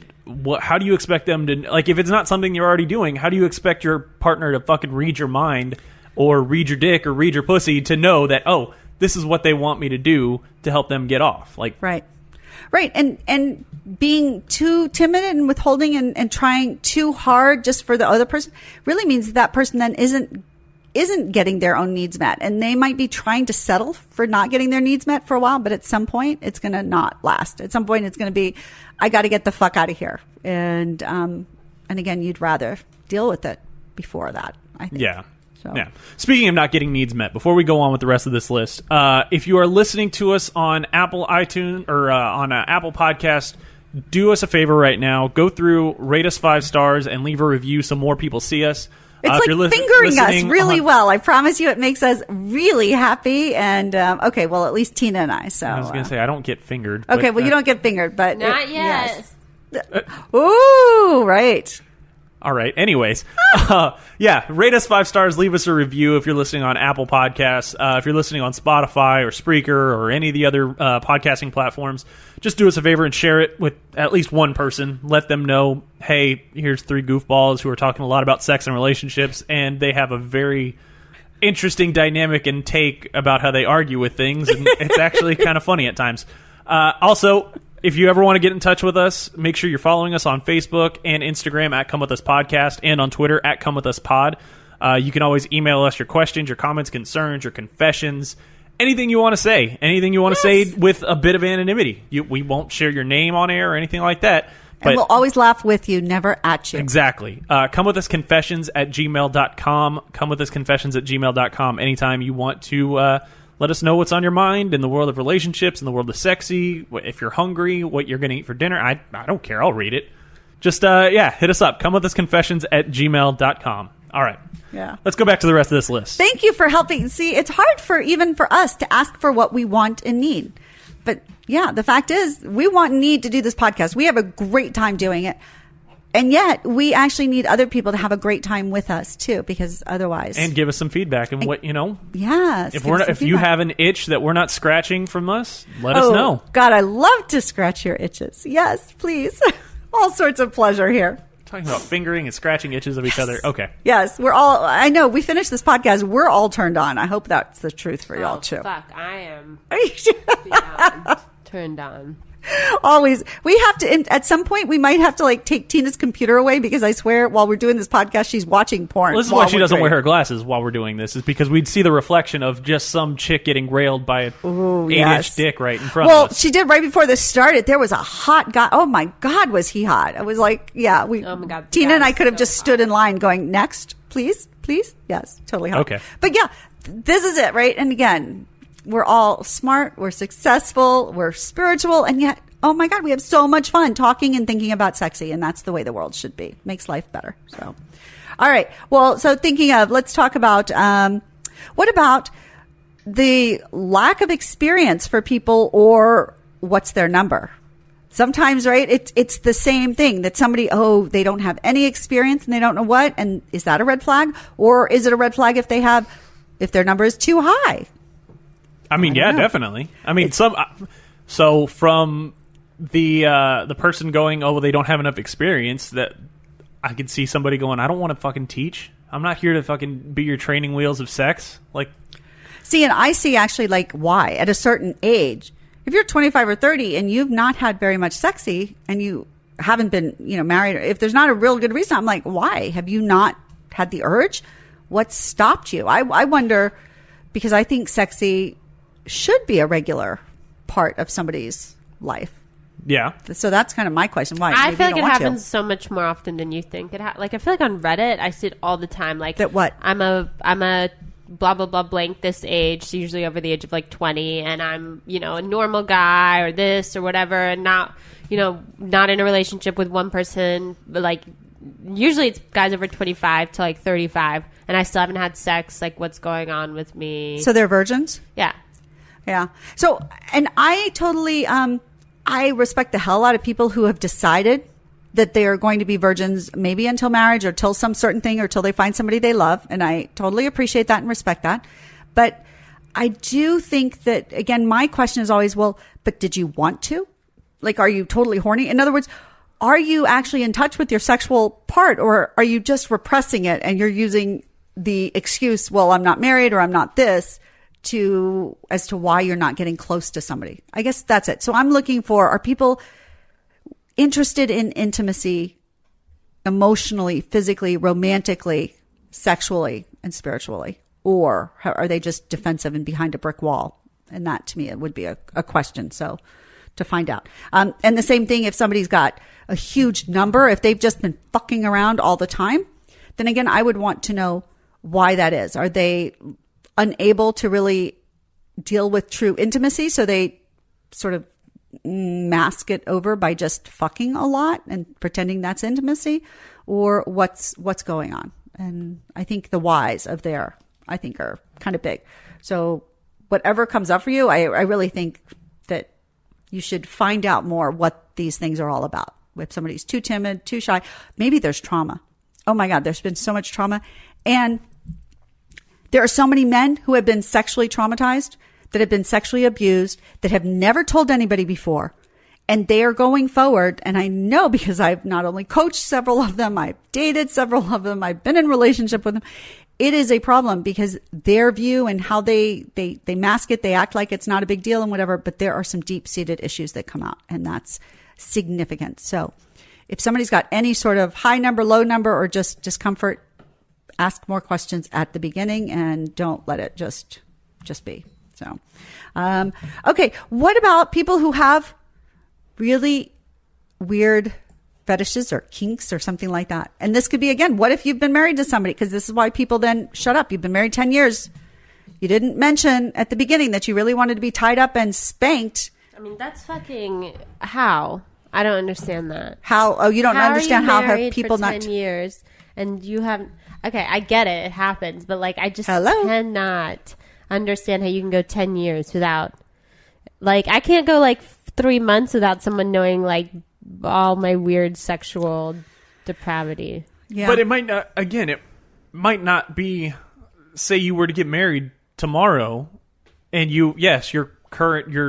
how do you expect them to... if it's not something you're already doing, how do you expect your partner to fucking read your mind or read your dick or read your pussy to know that, oh, this is what they want me to do to help them get off? Right. Right. And being too timid and withholding and trying too hard just for the other person really means that person then isn't getting their own needs met. And they might be trying to settle for not getting their needs met for a while, but at some point it's going to not last. At some point it's going to be, I got to get the fuck out of here. And again, you'd rather deal with it before that, I think. Yeah. Yeah. Speaking of not getting needs met, before we go on with the rest of this list, if you are listening to us on Apple iTunes or on Apple Podcast, do us a favor right now. Go through, rate us 5 stars, and leave a review so more people see us. It's fingering us really well. I promise you, it makes us really happy. And okay, well, at least Tina and I. So I was going to say I don't get fingered. Okay, well, you don't get fingered, but not yet. Yes. Ooh, right. All right. Anyways, rate us 5 stars. Leave us a review if you're listening on Apple Podcasts. If you're listening on Spotify or Spreaker or any of the other podcasting platforms, just do us a favor and share it with at least one person. Let them know, hey, here's 3 goofballs who are talking a lot about sex and relationships, and they have a very interesting dynamic and take about how they argue with things, and it's actually kind of funny at times. Also, if you ever want to get in touch with us, make sure you're following us on Facebook and Instagram at Come With Us Podcast, and on Twitter at Come With Us Pod. You can always email us your questions, your comments, concerns, your confessions, anything you want to say. Anything you want to say with a bit of anonymity. We won't share your name on air or anything like that. But and we'll always laugh with you, never at you. Exactly. Come with us confessions at gmail.com. Come with us confessions at gmail.com anytime you want to... let us know what's on your mind in the world of relationships, in the world of sexy, if you're hungry, what you're going to eat for dinner. I don't care. I'll read it. Just, hit us up. Come with us confessions at gmail.com. All right. Yeah. Let's go back to the rest of this list. Thank you for helping. See, it's hard even for us to ask for what we want and need. But yeah, the fact is we want and need to do this podcast. We have a great time doing it. And yet, we actually need other people to have a great time with us, too, because otherwise... And give us some feedback and what, Yes. If you have an itch that we're not scratching from us, let us know. God, I love to scratch your itches. Yes, please. All sorts of pleasure here. Talking about fingering and scratching itches of each other. Okay. Yes, I know, we finished this podcast. We're all turned on. I hope that's the truth for y'all, too. Fuck, I am beyond turned on. Always. We have to, at some point, we might have to take Tina's computer away, because I swear while we're doing this podcast, she's watching porn. Well, this is why she doesn't wear her glasses while we're doing this, is because we'd see the reflection of just some chick getting railed by an 8-inch dick right in front of us. Well, she did right before this started. There was a hot guy. Oh my God, was he hot? I was like, yeah, oh my God, Tina and I could have just stood in line going, next, please, please. Yes, totally hot. Okay. But yeah, this is it, right? And again, we're all smart, we're successful, we're spiritual, and yet oh my God, we have so much fun talking and thinking about sexy. And that's the way the world should be. Makes life better. So, all right. Well, so let's talk about, what about the lack of experience for people, or what's their number? Sometimes, right, it's the same thing that somebody, they don't have any experience and they don't know what. And is that a red flag? Or is it a red flag if their number is too high? I mean, yeah, definitely. I mean, so from the person going, they don't have enough experience, that I could see somebody going, I don't want to fucking teach. I'm not here to fucking be your training wheels of sex. Like, see, and I see actually like why at a certain age, if you're 25 or 30 and you've not had very much sexy and you haven't been, married, if there's not a real good reason, I'm like, why have you not had the urge? What stopped you? I wonder, because I think sexy should be a regular part of somebody's life. Yeah. So that's kind of my question. Why? I feel like it happens so much more often than you think. I feel like on Reddit, I see it all the time. Like that what? I'm a blah blah blah blank this age, so usually over the age of like 20, and I'm a normal guy or this or whatever, and not not in a relationship with one person, but like usually it's guys over 25 to like 35, and I still haven't had sex. Like, what's going on with me? So they're virgins? Yeah. So, and I totally I respect the hell out of people who have decided that they are going to be virgins maybe until marriage or till some certain thing or till they find somebody they love. And I totally appreciate that and respect that. But I do think that, again, my question is always, well, but did you want to? Like, are you totally horny? In other words, are you actually in touch with your sexual part, or are you just repressing it and you're using the excuse, well, I'm not married or I'm not this, as to why you're not getting close to somebody? I guess that's it. So I'm looking for, are people interested in intimacy emotionally, physically, romantically, sexually, and spiritually? Or are they just defensive and behind a brick wall? And that, to me, it would be a question. So to find out. And the same thing, if somebody's got a huge number, if they've just been fucking around all the time, then again, I would want to know why that is. Are they unable to really deal with true intimacy, so they sort of mask it over by just fucking a lot and pretending that's intimacy? Or what's going on? And I think the whys of there, I think, are kind of big. So whatever comes up for you, I really think that you should find out more what these things are all about. If somebody's too timid, too shy, maybe there's trauma. Oh my God, there's been so much trauma. And there are so many men who have been sexually traumatized, that have been sexually abused, that have never told anybody before. And they are going forward. And I know, because I've not only coached several of them, I've dated several of them, I've been in relationship with them. It is a problem because their view and how they mask it, they act like it's not a big deal and whatever, but there are some deep-seated issues that come out, and that's significant. So if somebody's got any sort of high number, low number, or just discomfort, ask more questions at the beginning and don't let it just be. So, okay. What about people who have really weird fetishes or kinks or something like that? And this could be, again, what if you've been married to somebody? Because this is why people then shut up. You've been married 10 years. You didn't mention at the beginning that you really wanted to be tied up and spanked. I mean, that's fucking how? I don't understand that. How? Oh, you don't understand how have people for 10 years and you haven't. Okay, I get it. It happens. But, like, I just cannot understand how you can go 10 years without, like, I can't go, like, 3 months without someone knowing, like, all my weird sexual depravity. Yeah. But it might not, again, it might not be, say you were to get married tomorrow and your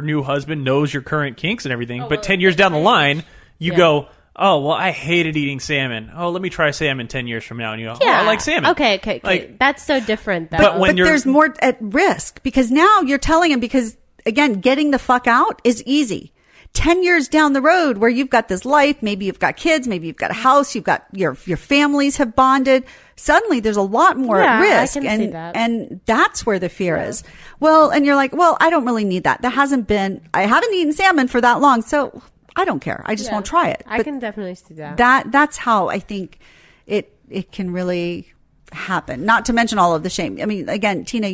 new husband knows your current kinks and everything, but 10 years down the line, you go, oh, well, I hated eating salmon. Oh, let me try salmon 10 years from now. And you go, I like salmon. Okay. Like, that's so different, though. But there's more at risk, because now you're telling him, because, again, getting the fuck out is easy. 10 years down the road where you've got this life, maybe you've got kids, maybe you've got a house, you've got your families have bonded. Suddenly there's a lot more at risk. I can see that. And that's where the fear is. Well, and you're like, well, I don't really need that. I haven't eaten salmon for that long. So I don't care. I just won't try it. I can definitely see that. That's how I think it can really happen. Not to mention all of the shame. I mean, again, Tina,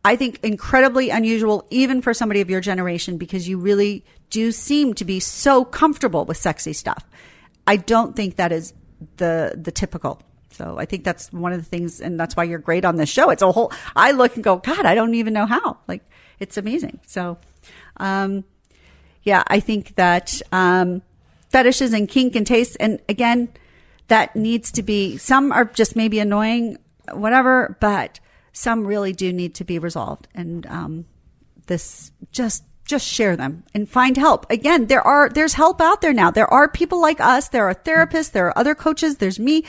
I think, incredibly unusual, even for somebody of your generation, because you really do seem to be so comfortable with sexy stuff. I don't think that is the typical. So I think that's one of the things, and that's why you're great on this show. It's a whole, I look and go, God, I don't even know how. Like, it's amazing. So, yeah, I think that fetishes and kink and taste, and again, that needs to be, some are just maybe annoying, whatever, but some really do need to be resolved. And this, just share them and find help. Again, there's help out there now. There are people like us. There are therapists. There are other coaches. There's me.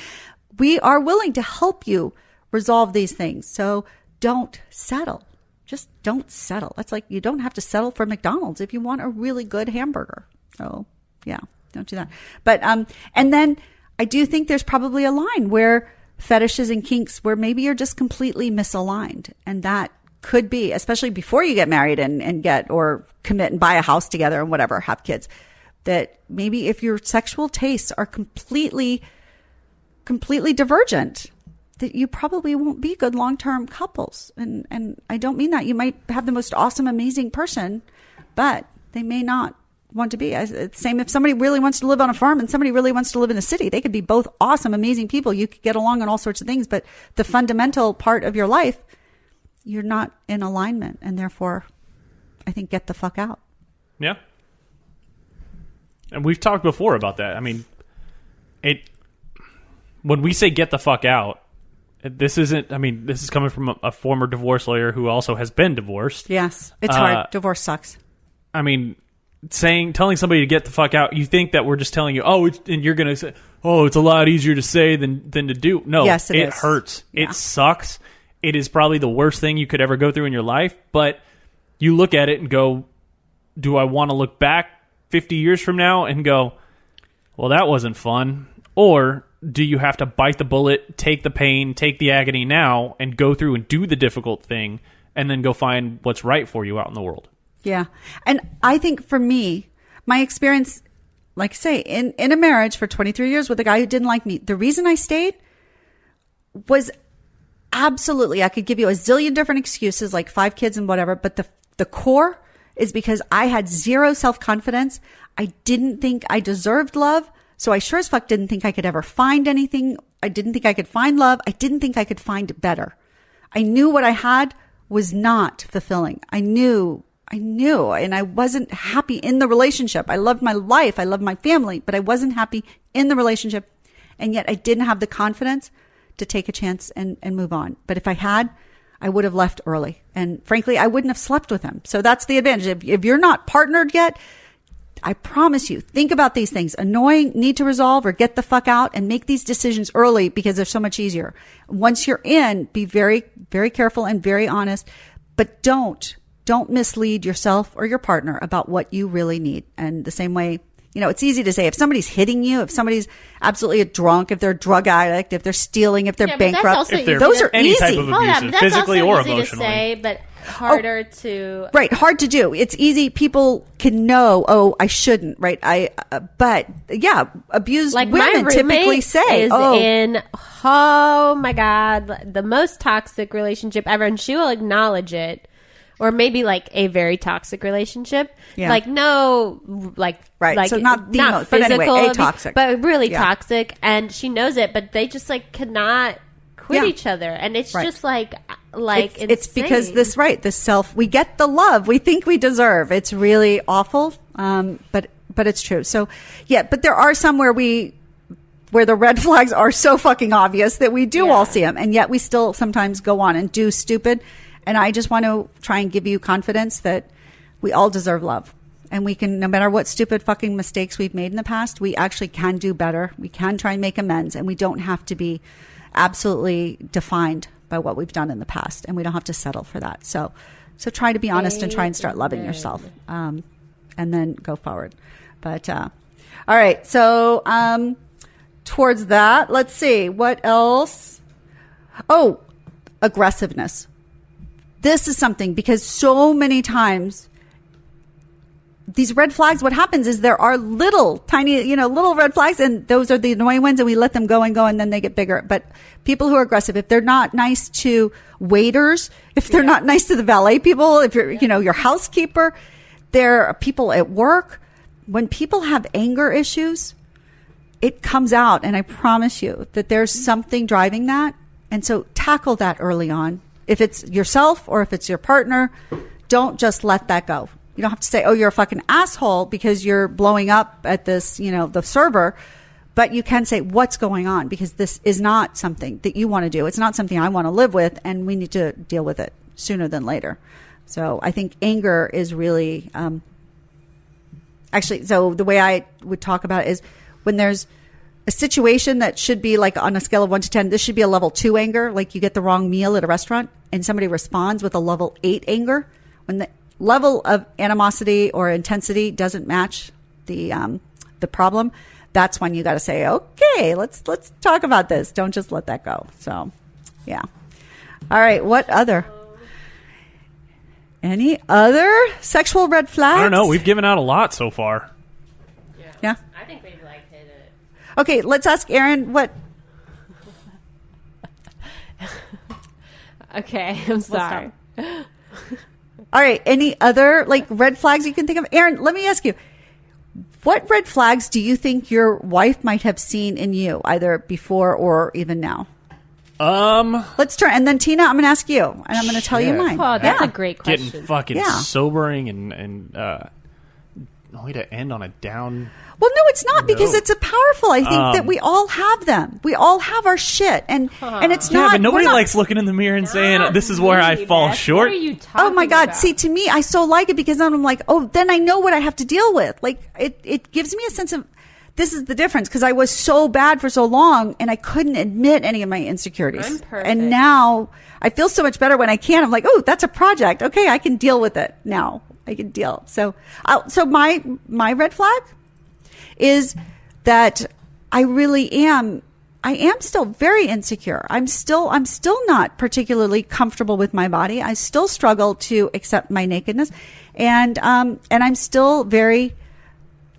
We are willing to help you resolve these things. So don't settle. Just don't settle. That's like, you don't have to settle for McDonald's if you want a really good hamburger. So yeah, don't do that. But, and then I do think there's probably a line where fetishes and kinks where maybe you're just completely misaligned. And that could be, especially before you get married and get, or commit and buy a house together and whatever, have kids, that maybe if your sexual tastes are completely divergent, that you probably won't be good long-term couples. And I don't mean that. You might have the most awesome, amazing person, but they may not want to be. It's same if somebody really wants to live on a farm and somebody really wants to live in a city. They could be both awesome, amazing people. You could get along on all sorts of things, but the fundamental part of your life, you're not in alignment. And therefore, I think get the fuck out. Yeah. And we've talked before about that. I mean, when we say get the fuck out, this is coming from a former divorce lawyer who also has been divorced. Yes. It's hard. Divorce sucks. I mean, telling somebody to get the fuck out, you think that we're just telling you, and you're going to say, it's a lot easier to say than to do. No, yes, it hurts. Yeah. It sucks. It is probably the worst thing you could ever go through in your life. But you look at it and go, do I want to look back 50 years from now and go, well, that wasn't fun? Or do you have to bite the bullet, take the pain, take the agony now, and go through and do the difficult thing, and then go find what's right for you out in the world? Yeah. And I think for me, my experience, like I say, in a marriage for 23 years with a guy who didn't like me, the reason I stayed was absolutely, I could give you a zillion different excuses, like 5 kids and whatever, but the core is because I had zero self-confidence. I didn't think I deserved love. So I sure as fuck didn't think I could ever find anything. I didn't think I could find love. I didn't think I could find better. I knew what I had was not fulfilling. I knew, and I wasn't happy in the relationship. I loved my life. I loved my family, but I wasn't happy in the relationship. And yet I didn't have the confidence to take a chance and move on. But if I had, I would have left early. And frankly, I wouldn't have slept with him. So that's the advantage. If you're not partnered yet, I promise you, think about these things. Annoying, need to resolve, or get the fuck out, and make these decisions early because they're so much easier. Once you're in, be very, very careful and very honest, but don't mislead yourself or your partner about what you really need. And the same way, it's easy to say if somebody's hitting you, if somebody's absolutely a drunk, if they're a drug addict, if they're stealing, if they're bankrupt, those are any easy. type of abusive, physically or easy emotionally. To say, but harder to right, hard to do. It's easy. People can know, I shouldn't, right? But yeah, abused like women typically say, oh my God, the most toxic relationship ever, and she will acknowledge it. Or maybe like a very toxic relationship. Yeah. Like no, like right. Like, so not the most, physical, but anyway, toxic, but really toxic, and she knows it. But they just like cannot quit each other, and it's just like it's because this self, we get the love we think we deserve. It's really awful, but it's true. So yeah, but there are some where the red flags are so fucking obvious that we do all see them, and yet we still sometimes go on and do stupid. And I just want to try and give you confidence that we all deserve love. And we can, no matter what stupid fucking mistakes we've made in the past, we actually can do better. We can try and make amends. And we don't have to be absolutely defined by what we've done in the past. And we don't have to settle for that. So try to be honest and try and start loving yourself. And then go forward. But, all right. So, towards that, let's see. What else? Oh, aggressiveness. This is something because so many times these red flags, what happens is there are little tiny, little red flags, and those are the annoying ones, and we let them go, and then they get bigger. But people who are aggressive, if they're not nice to waiters, if they're not nice to the valet people, if you're, your housekeeper, there are people at work. When people have anger issues, it comes out, and I promise you that there's something driving that. And so tackle that early on. If it's yourself or if it's your partner, don't just let that go. You don't have to say, oh, you're a fucking asshole because you're blowing up at this, the server. But you can say, what's going on? Because this is not something that you want to do. It's not something I want to live with, and we need to deal with it sooner than later. So I think anger is really, so the way I would talk about it is when there's a situation that should be like on a scale of 1 to 10, this should be a level 2 anger. Like you get the wrong meal at a restaurant and somebody responds with a level 8 anger. When the level of animosity or intensity doesn't match the problem, that's when you got to say, okay, let's talk about this. Don't just let that go. So, yeah. All right. What other? Any other sexual red flags? I don't know. We've given out a lot so far. Yeah. I think we've hit it. Okay. Let's ask Aaron what. Okay. I'm sorry. All right. Any other red flags you can think of? Aaron, let me ask you. What red flags do you think your wife might have seen in you, either before or even now? Let's turn, and then Tina, I'm going to ask you, and I'm going to tell you mine. Oh, that's a great question. Getting fucking sobering and way to end on a down. Well, no, it's not because it's a powerful. I think that we all have them. We all have our shit, and it's not. Yeah, but nobody likes looking in the mirror and saying, "This is where I fall short." What are you talking Oh my God! about? See, to me, I so like it because then I'm like, oh, then I know what I have to deal with. Like it gives me a sense of. This is the difference because I was so bad for so long and I couldn't admit any of my insecurities. I'm perfect. And now I feel so much better when I can. I'm like, oh, that's a project. Okay, I can deal with it now. I can deal. So my red flag is that I am still very insecure. I'm still not particularly comfortable with my body. I still struggle to accept my nakedness, and I'm still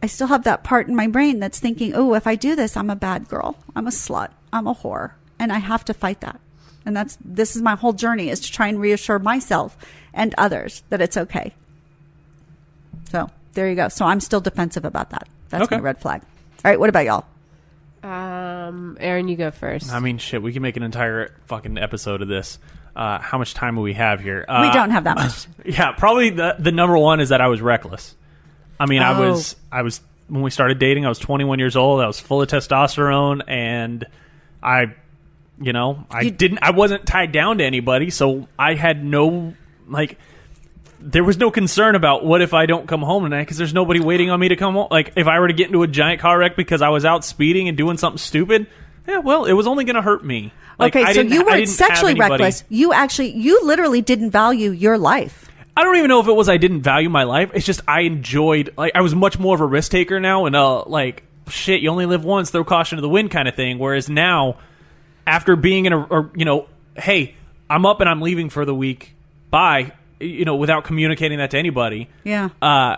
I still have that part in my brain that's thinking, oh, if I do this, I'm a bad girl. I'm a slut. I'm a whore. And I have to fight that. And this is my whole journey, is to try and reassure myself and others that it's okay. So there you go. So I'm still defensive about that. That's my red flag. All right. What about y'all? Aaron, you go first. I mean, shit, we can make an entire fucking episode of this. How much time do we have here? We don't have that much. Yeah, probably the number one is that I was reckless. I mean, I was when we started dating, I was 21 years old. I was full of testosterone, and I wasn't tied down to anybody, so I had no, there was no concern about what if I don't come home tonight because there's nobody waiting on me to come home. Like, if I were to get into a giant car wreck because I was out speeding and doing something stupid, yeah, well, it was only going to hurt me. Okay, so you weren't sexually reckless. You literally didn't value your life. I don't even know if it was I didn't value my life. It's just I enjoyed, I was much more of a risk taker now, and shit, you only live once, throw caution to the wind kind of thing. Whereas now, after being in hey, I'm up and I'm leaving for the week, bye, without communicating that to anybody. Yeah.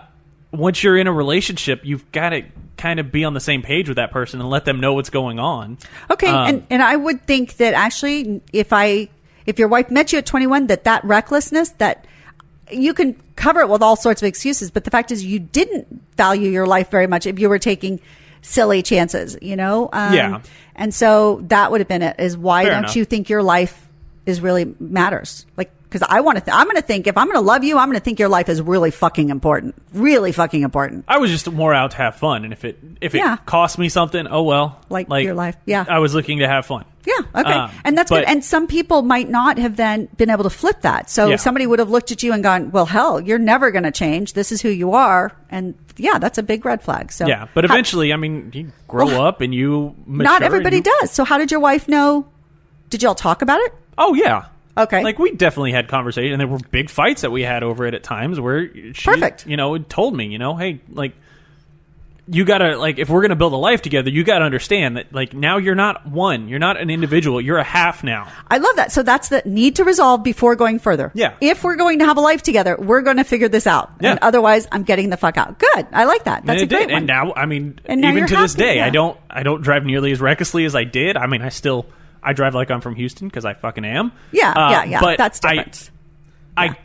Once you're in a relationship, you've got to kind of be on the same page with that person and let them know what's going on. Okay, and I would think that actually, if your wife met you at 21, that recklessness, that you can cover it with all sorts of excuses, but the fact is you didn't value your life very much if you were taking silly chances, yeah. And so that would have been it, is why Fair don't enough. you think your life is really matters? Because I'm going to think, if I'm going to love you, I'm going to think your life is really fucking important. Really fucking important. I was just more out to have fun, and if it cost me something, oh well. Like your life, yeah. I was looking to have fun. Yeah, okay. And that's good. And some people might not have then been able to flip that. So somebody would have looked at you and gone, well, hell, you're never going to change. This is who you are. And yeah, that's a big red flag. So yeah, but eventually, you grow up and you mature. Not everybody does. So how did your wife know? Did y'all talk about it? Oh, yeah. Okay. We definitely had conversation, and there were big fights that we had over it at times where she, Perfect. Told me, hey, you gotta, like, if we're gonna build a life together, you gotta understand that, like, now you're not one. You're not an individual. You're a half now. I love that. So that's the need to resolve before going further. Yeah. If we're going to have a life together, we're going to figure this out. Yeah. And otherwise, I'm getting the fuck out. Good. I like that. That's And a it great did. one. And now, I mean, And now even you're to this happy, day, yeah. I don't drive nearly as recklessly as I did. I mean, I drive like I'm from Houston because I fucking am. Yeah. But That's different. I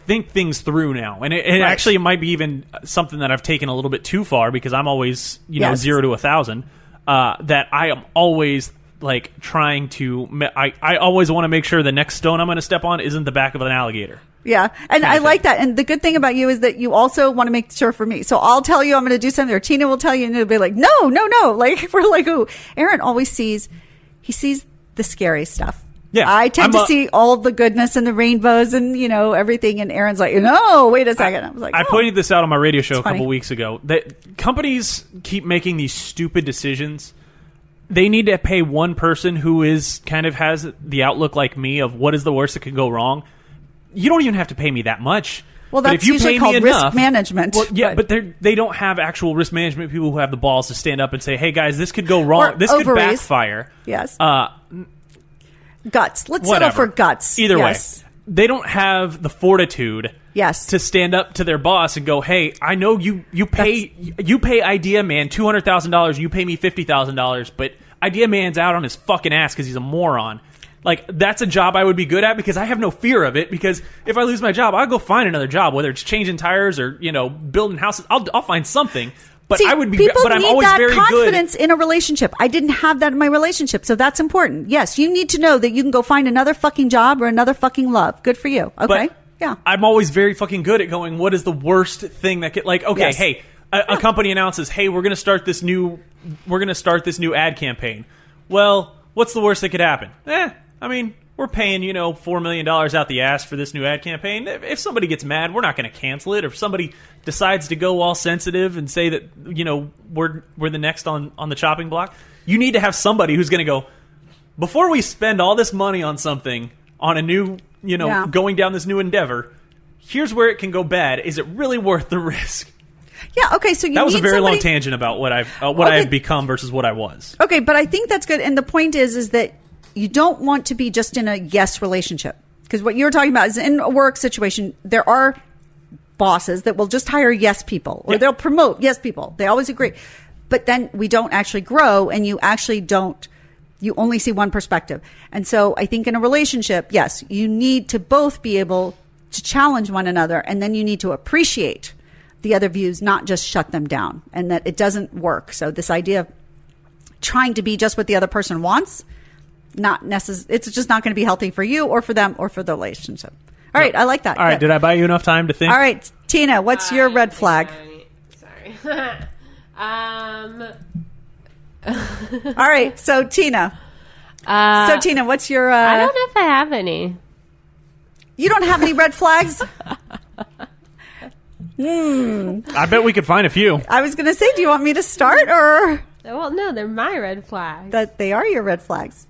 think things through now, and it actually might be even something that I've taken a little bit too far because I'm always 0 to 1,000. That I am always like trying to. I always want to make sure the next stone I'm going to step on isn't the back of an alligator. Yeah. And I like that. And the good thing about you is that you also want to make sure for me. So I'll tell you I'm going to do something, or Tina will tell you, and it'll be like, no. Like, we're like, ooh. Aaron always sees the scary stuff. Yeah. I tend to see all the goodness and the rainbows and, everything. And Aaron's like, no, wait a second. I was like, I pointed this out on my radio show a couple funny. weeks ago that companies keep making these stupid decisions. They need to pay one person who is kind of has the outlook like me of what is the worst that could go wrong. You don't even have to pay me that much. Well, But that's if you usually pay called me risk enough, management. Well, yeah, but they don't have actual risk management people who have the balls to stand up and say, "Hey, guys, this could go wrong. Or This could ovaries. backfire." Yes. Guts. Let's settle Whatever. for guts. Either Yes. way, they don't have the fortitude. Yes. To stand up to their boss and go, "Hey, I know you pay Idea Man $200,000. You pay me $50,000, but Idea Man's out on his fucking ass because he's a moron." Like, that's a job I would be good at because I have no fear of it. Because if I lose my job, I'll go find another job, whether it's changing tires or building houses. I'll find something. But See, I would be. people But I'm need always that very confidence good. in a relationship. I didn't have that in my relationship, so that's important. Yes, you need to know that you can go find another fucking job or another fucking love. Good for you. Okay. But Yeah. I'm always very fucking good at going, what is the worst thing that could, like, okay, Yes. hey, a company announces, hey, we're going to start this new ad campaign. Well, what's the worst that could happen? I mean, we're paying, $4 million out the ass for this new ad campaign. If somebody gets mad, we're not going to cancel it. Or if somebody decides to go all sensitive and say that, we're the next on the chopping block, you need to have somebody who's going to go, before we spend all this money on something, on a new, going down this new endeavor, here's where it can go bad. Is it really worth the risk? Yeah. Okay. So that was a very somebody... long tangent about what I've become versus what I was. Okay, but I think that's good. And the point is that you don't want to be just in a yes relationship, because what you're talking about is in a work situation. There are bosses that will just hire yes people, or they'll promote yes people. They always agree, but then we don't actually grow, and you actually don't. You only see one perspective. And so I think in a relationship, yes, you need to both be able to challenge one another, and then you need to appreciate the other views, not just shut them down, and that it doesn't work. So this idea of trying to be just what the other person wants, it's just not going to be healthy for you or for them or for the relationship. All right. I like that. All right. Did I buy you enough time to think? All right. Tina, what's your red flag? Sorry. All right. So Tina, what's your, I don't know if I have any. You don't have any red flags? I bet we could find a few. I was going to say, do you want me to start, or Well, no, they're my red flags. that they are your red flags?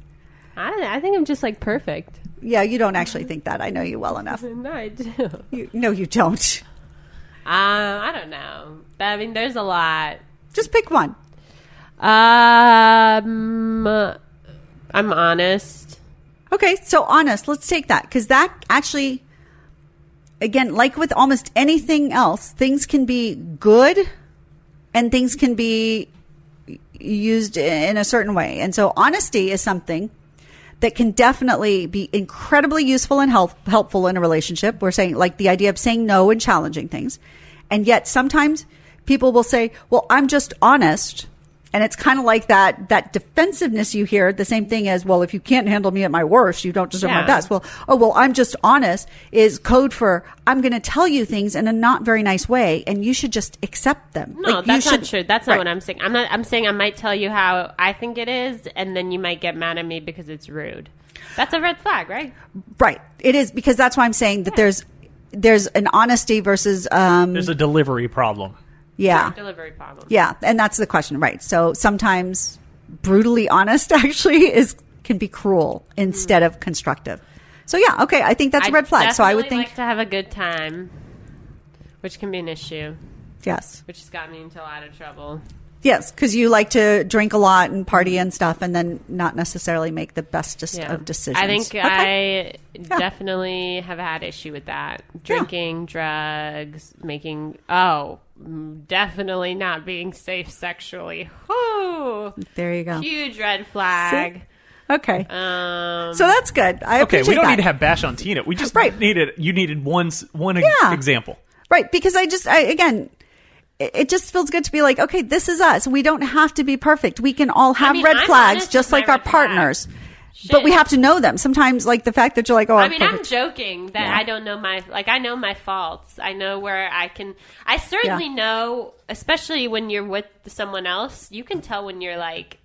I think I'm just like perfect. Yeah, you don't actually think that. I know you well enough. No, I do. No, you don't. I don't know. I mean, there's a lot. Just pick one. I'm honest. Okay, so honest. Let's take that, because that actually, again, like with almost anything else, things can be good and things can be used in a certain way. And so honesty is something that can definitely be incredibly useful and helpful in a relationship. We're saying, like, the idea of saying no and challenging things. And yet sometimes people will say, well, I'm just honest. And it's kind of like that defensiveness you hear, the same thing as, well, if you can't handle me at my worst, you don't deserve my best. Well, I'm just honest is code for, I'm going to tell you things in a not very nice way, and you should just accept them. No, like, that's not true. That's not right. what I'm saying. I'm saying I might tell you how I think it is, and then you might get mad at me because it's rude. That's a red flag, right? Right. It is, because that's why I'm saying that there's an honesty versus There's a delivery problem. Yeah. Delivery problem. Yeah, and that's the question, right? So sometimes brutally honest actually can be cruel instead of constructive. So yeah, okay, I think that's a red flag. So I would think like to have a good time, which can be an issue. Yes. Which has gotten me into a lot of trouble. Yes, because you like to drink a lot and party and stuff, and then not necessarily make the bestest of decisions. I think I definitely have had issue with that. Drinking, drugs, definitely not being safe sexually. Whew. There you go. Huge red flag. See? Okay. So that's good. I appreciate we don't that. need to have bash on Tina. We just you needed one example. Right, because it just feels good to be like, okay, this is us. We don't have to be perfect. We can all have red flags just like our partners. But we have to know them. Sometimes, like the fact that you're like, I'm joking that I don't know I know my faults. I know where I certainly know, especially when you're with someone else, you can tell when you're like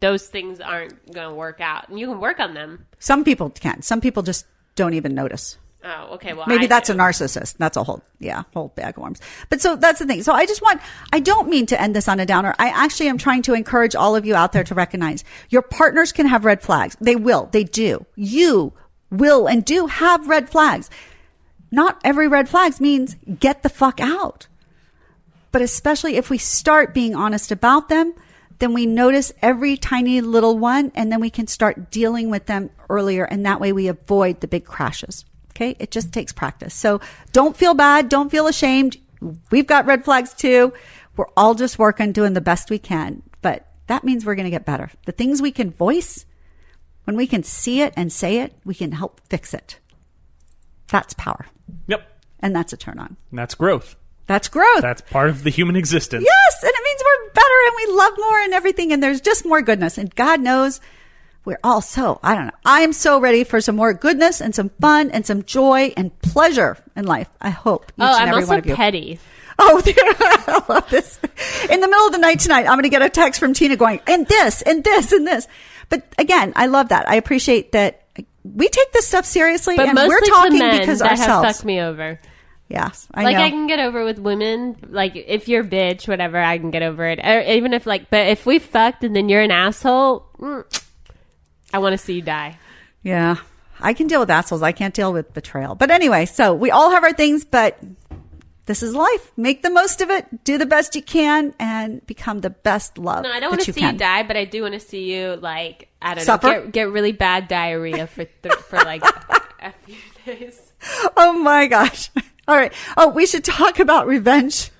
those things aren't going to work out, and you can work on them. Some people can. Some people just don't even notice. Oh, okay. Well, maybe that's a narcissist. That's a whole bag of worms. But so that's the thing. So I don't mean to end this on a downer. I actually am trying to encourage all of you out there to recognize your partners can have red flags. They will. They do. You will and do have red flags. Not every red flag means get the fuck out. But especially if we start being honest about them, then we notice every tiny little one, and then we can start dealing with them earlier. And that way we avoid the big crashes. Okay. It just takes practice. So don't feel bad. Don't feel ashamed. We've got red flags too. We're all just working, doing the best we can. But that means we're going to get better. The things we can voice, when we can see it and say it, we can help fix it. That's power. Yep. And that's a turn on. And that's growth. That's growth. That's part of the human existence. Yes. And it means we're better and we love more and everything. And there's just more goodness. And God knows we're all I am so ready for some more goodness and some fun and some joy and pleasure in life. I hope each and every one of you. I'm also petty. Oh, I love this. In the middle of the night tonight, I'm going to get a text from Tina going, and this, and this, and this. But again, I love that. I appreciate that we take this stuff seriously, but and we're talking because that ourselves have fucked me over. Yes, I know. I can get over with women. Like, if you're a bitch, whatever, I can get over it. Or even if, but if we fucked and then you're an asshole, I want to see you die. Yeah, I can deal with assholes. I can't deal with betrayal. But anyway, so we all have our things, but this is life. Make the most of it. Do the best you can and become the best love. No, I don't want to see you die, but I do want to see you, I don't Suffer? know, get really bad diarrhea for a few days. Oh my gosh. All right. Oh, we should talk about revenge.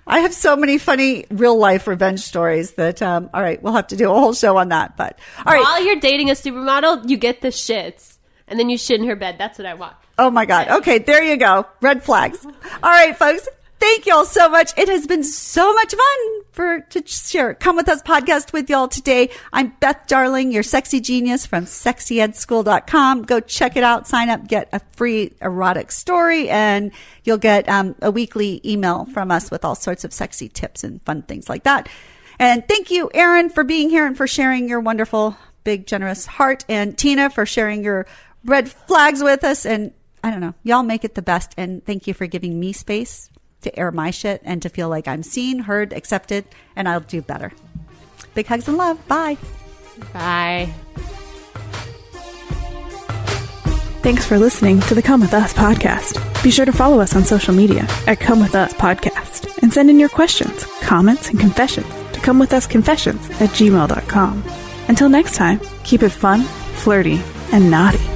I have so many funny real life revenge stories that, all right, we'll have to do a whole show on that. But all right. While you're dating a supermodel, you get the shits and then you shit in her bed. That's what I want. Oh my God. Okay. There you go. Red flags. All right, folks. Thank y'all so much. It has been so much fun to share Come With Us podcast with y'all today. I'm Beth Darling, your sexy genius from sexyedschool.com. Go check it out. Sign up, get a free erotic story, and you'll get a weekly email from us with all sorts of sexy tips and fun things like that. And thank you, Erin, for being here and for sharing your wonderful, big, generous heart, and Tina for sharing your red flags with us. And I don't know, y'all make it the best. And thank you for giving me space to air my shit and to feel like I'm seen, heard, accepted, and I'll do better. Big hugs and love. Bye. Bye. Thanks for listening to the Come With Us podcast. Be sure to follow us on social media at Come With Us Podcast and send in your questions, comments, and confessions to comewithusconfessions@gmail.com. Until next time, keep it fun, flirty, and naughty.